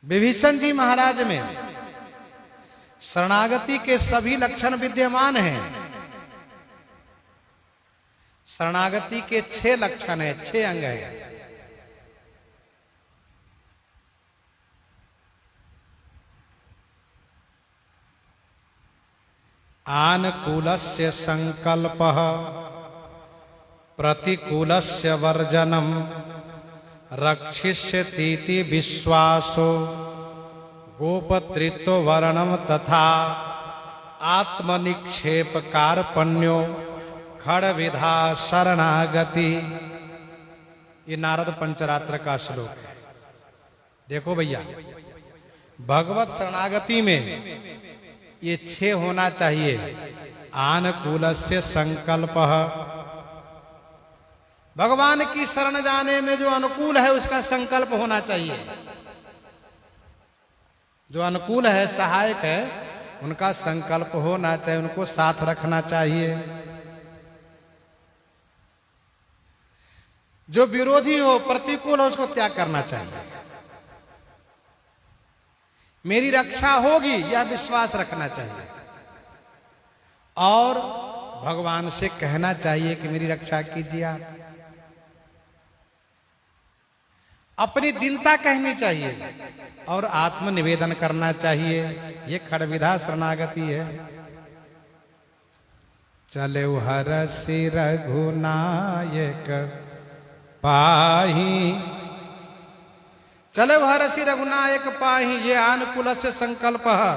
S1: विभीषण जी महाराज में शरणागति के सभी लक्षण विद्यमान हैं। शरणागति के 6 लक्षण है, 6 अंग है। आनुकूलस्य संकल्पः, प्रतिकूलस्य वर्जनम, रक्षिष्यतीति विश्वासो, गोपतृत्व वर्णम तथा आत्मनिक्षेप कार्पण्यो, खड़विधा शरणागति। ये नारद पंचरात्र का श्लोक है। देखो भैया, भगवत शरणागति में ये 6 होना चाहिए। आनुकूलस्य संकल्पः, भगवान की शरण जाने में जो अनुकूल है उसका संकल्प होना चाहिए। जो अनुकूल है, सहायक है, उनका संकल्प होना चाहिए, उनको साथ रखना चाहिए। जो विरोधी हो, प्रतिकूल हो, उसको त्याग करना चाहिए। मेरी रक्षा होगी यह विश्वास रखना चाहिए, और भगवान से कहना चाहिए कि मेरी रक्षा कीजिए आप। अपनी दीनता कहनी चाहिए और आत्मनिवेदन करना चाहिए। ये खड़विधा शरणागति है। चले हरसि रघुनायक पाही, चले हरसि रघुनायक पाही, ये अनुकूल से संकल्प है।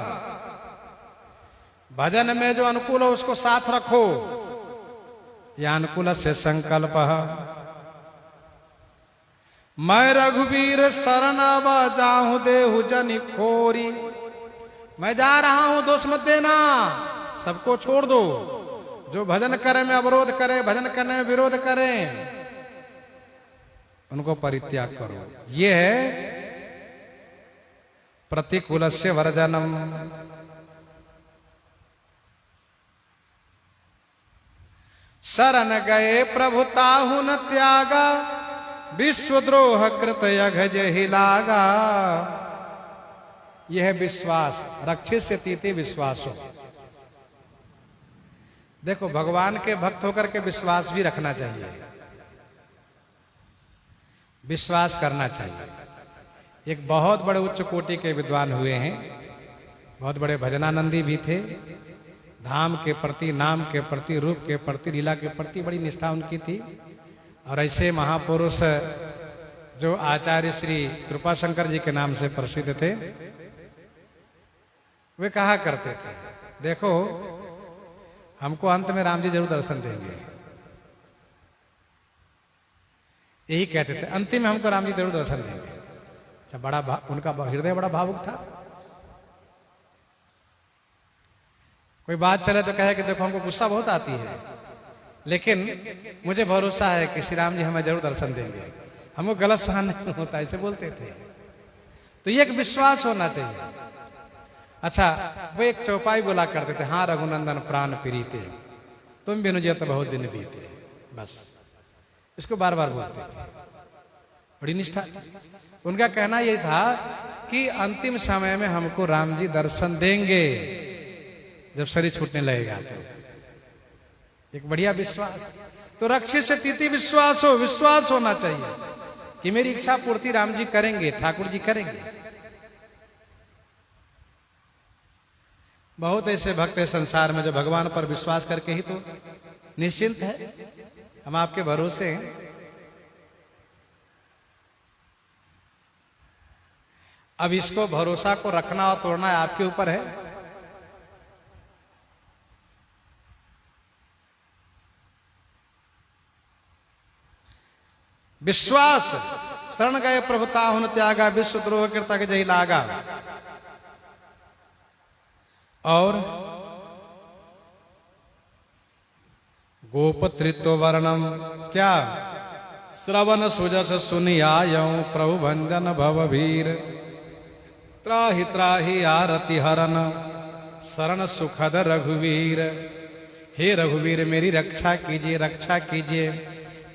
S1: भजन में जो अनुकूल हो उसको साथ रखो, ये अनुकूल से संकल्प है। मैं रघुवीर शरण अब जाहूं देहु जनि खोरी, मैं जा रहा हूं दोष मत देना, सबको छोड़ दो। जो भजन करे में अवरोध करे, भजन करने में विरोध करे, उनको परित्याग करो। ये है प्रतिकूलस्य वर्जनम। शरण गए प्रभु ताहु न त्यागा, विश्वद्रोह कृत यघ ही लागा। यह है विश्वास, रक्षित से तीति विश्वासो। देखो, भगवान के भक्त होकर के विश्वास भी रखना चाहिए, विश्वास करना चाहिए। एक बहुत बड़े उच्च कोटि के विद्वान हुए हैं, बहुत बड़े भजनानंदी भी थे। धाम के प्रति, नाम के प्रति, रूप के प्रति, लीला के प्रति बड़ी निष्ठा उनकी थी। और ऐसे महापुरुष जो आचार्य श्री कृपाशंकर जी के नाम से प्रसिद्ध थे, वे कहा करते थे, देखो हमको अंत में राम जी जरूर दर्शन देंगे। यही कहते थे, अंतिम में हमको राम जी जरूर दर्शन देंगे। अच्छा, उनका हृदय बड़ा भावुक था। कोई बात चले तो कहे कि देखो हमको गुस्सा बहुत आती है, लेकिन मुझे भरोसा है कि श्री राम जी हमें जरूर दर्शन देंगे, हमको गलत सहन नहीं होता, ऐसे बोलते थे। तो ये एक विश्वास होना चाहिए। अच्छा, वो एक चौपाई बोला करते थे, हाँ रघुनंदन प्राण प्रीते, तुम बिनु जत बहुत दिन बीते। बस इसको बार बार बोलते थे, बड़ी निष्ठा थी। उनका कहना यह था कि अंतिम समय में हमको राम जी दर्शन देंगे, जब शरीर छूटने लगेगा। तो एक बढ़िया विश्वास। तो रक्षित से तिथि विश्वास हो, विश्वास होना चाहिए कि मेरी इच्छा पूर्ति राम जी करेंगे, ठाकुर जी करेंगे। बहुत ऐसे भक्त है संसार में जो भगवान पर विश्वास करके ही तो निश्चिंत है। हम आपके भरोसे हैं। अब इसको भरोसा को रखना और तोड़ना आपके ऊपर है। विश्वास शरण गए प्रभु ताहुन त्यागा, विश्व द्रोह कृतक जय लागा। और गोपतृत्व वर्णम क्या, श्रवण सुजस सुनियायं प्रभु भंजन भववीर, त्राहि त्राहि आरति हरन शरण सुखद रघुवीर। हे रघुवीर मेरी रक्षा कीजिए, रक्षा कीजिए।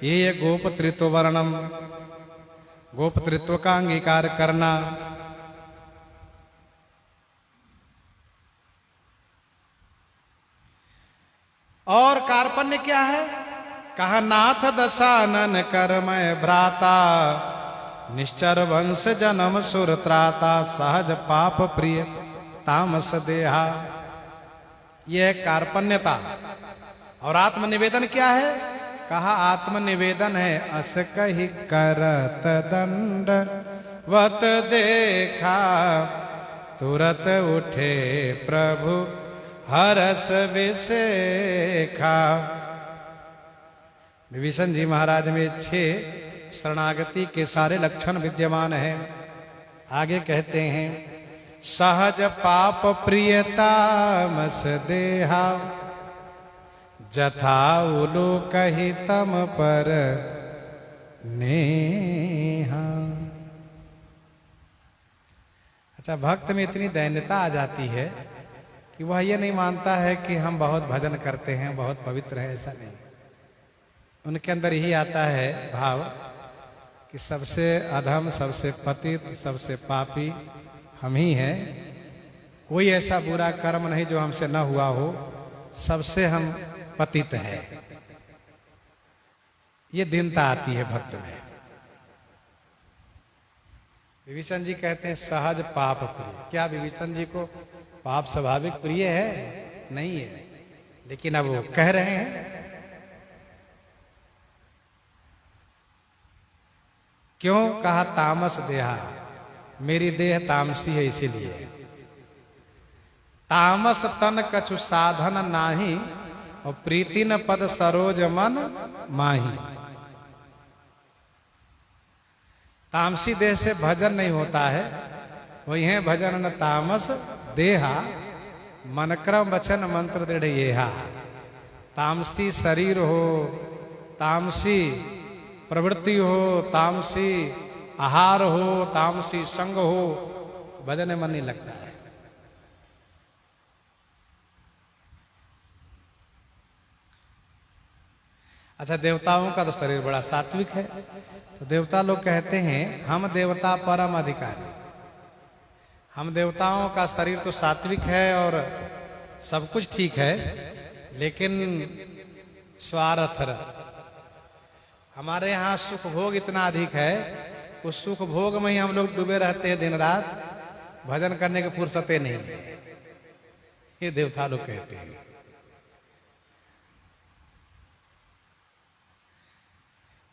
S1: ये गोपतृत्व वर्णम, गोपतृत्व का अंगीकार करना। और कार्पण्य क्या है? कहा नाथ दशानन कर मैं भ्राता, निश्चर वंश जन्म सुर त्राता, सहज पाप प्रिय तामस देहा। यह कार्पण्यता। और आत्मनिवेदन क्या है? कहा आत्मनिवेदन है अस कही करत दंड वत देखा, तुरत उठे प्रभु हरस विसेखा। विभीषण जी महाराज में 6 शरणागति के सारे लक्षण विद्यमान हैं। आगे कहते हैं सहज पाप प्रियता मस देहा, जथा उलू कही तम पर नेहा। अच्छा, भक्त में इतनी दैन्यता आ जाती है कि वह ये नहीं मानता है कि हम बहुत भजन करते हैं, बहुत पवित्र है, ऐसा नहीं। उनके अंदर यही आता है भाव कि सबसे अधम, सबसे पतित, सबसे पापी हम ही हैं। कोई ऐसा बुरा कर्म नहीं जो हमसे न हुआ हो, सबसे हम पतित है। ये दीनता आती है भक्त में। विभीषण जी कहते हैं सहज पाप प्रिय। क्या विभीषण जी को पाप स्वाभाविक प्रिय है? नहीं है, लेकिन अब वो कह रहे हैं। क्यों? कहा तामस देहा, मेरी देह तामसी है इसीलिए। तामस तन कछु साधन नाही, और प्रीति न पद सरोज मन माही। तामसी देह से भजन नहीं होता है। वही है भजन न तामस देहा, मन क्रम वचन मंत्र दृढ़ येहा। तामसी शरीर हो, तामसी प्रवृत्ति हो, तामसी आहार हो, तामसी संग हो, भजन में मन नहीं लगता है। अच्छा, देवताओं का तो शरीर बड़ा सात्विक है। तो देवता लोग कहते हैं हम देवता परम अधिकारी। हम देवताओं का शरीर तो सात्विक है और सब कुछ ठीक है, लेकिन स्वार्थरत। हमारे यहाँ सुख भोग इतना अधिक है उस सुख भोग में ही हम लोग डूबे रहते हैं दिन रात, भजन करने की फुर्सतें नहीं है, ये देवता लोग कहते हैं।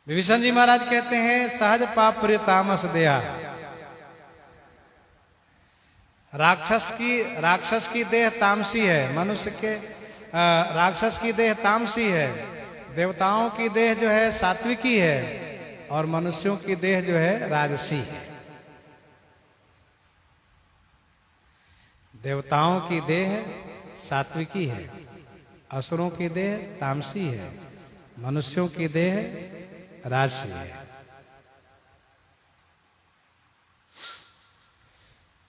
S1: विभीषण जी महाराज कहते हैं सहज पाप प्रिय तामस दया। राक्षस की देह तामसी है, मनुष्य के राक्षस की देह तामसी है, देवताओं की देह जो है सात्विकी है और मनुष्यों की देह जो है राजसी है। देवताओं की देह सात्विकी है, असुरों की देह तामसी है, मनुष्यों की देह राजसी है।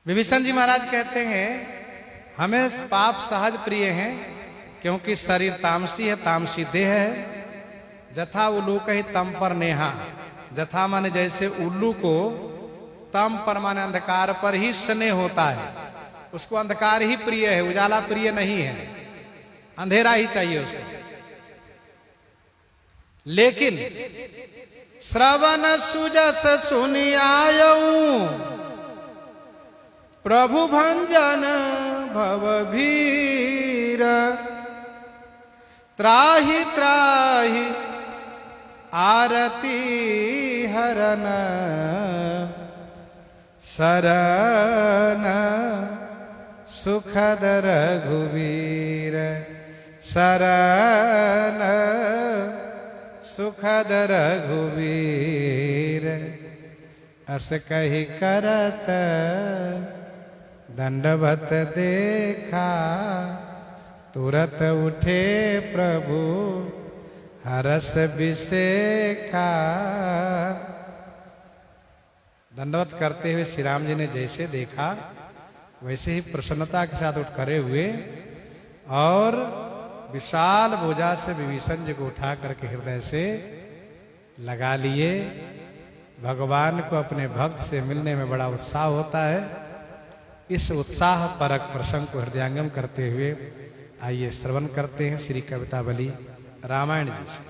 S1: विभीषण जी महाराज कहते हैं हमें पाप सहज प्रिय हैं, क्योंकि शरीर तामसी है, तामसी देह है। जथा उल्लू कही तम पर नेहा, जथा माने जैसे उल्लू को तम पर माने अंधकार पर ही स्नेह होता है, उसको अंधकार ही प्रिय है, उजाला प्रिय नहीं है, अंधेरा ही चाहिए उसको। लेकिन श्रवण सुजस सुनि आयऊं, प्रभु भंजन भवभीर, त्राहि त्राहि आरती हरन, शरण सुखद रघुवीर, शरण सुखद रघुवीर। अस कही करत दंडवत देखा, तुरत उठे प्रभु हरस बिसेखा। दंडवत करते हुए श्री राम जी ने जैसे देखा वैसे ही प्रसन्नता के साथ उठ खड़े हुए और विशाल भुजा से विभीषण जी को उठा करके हृदय से लगा लिए। भगवान को अपने भक्त से मिलने में बड़ा उत्साह होता है। इस उत्साह परक प्रसंग को हृदयंगम करते हुए आइए श्रवण करते हैं श्री कवितावली रामायण जी से।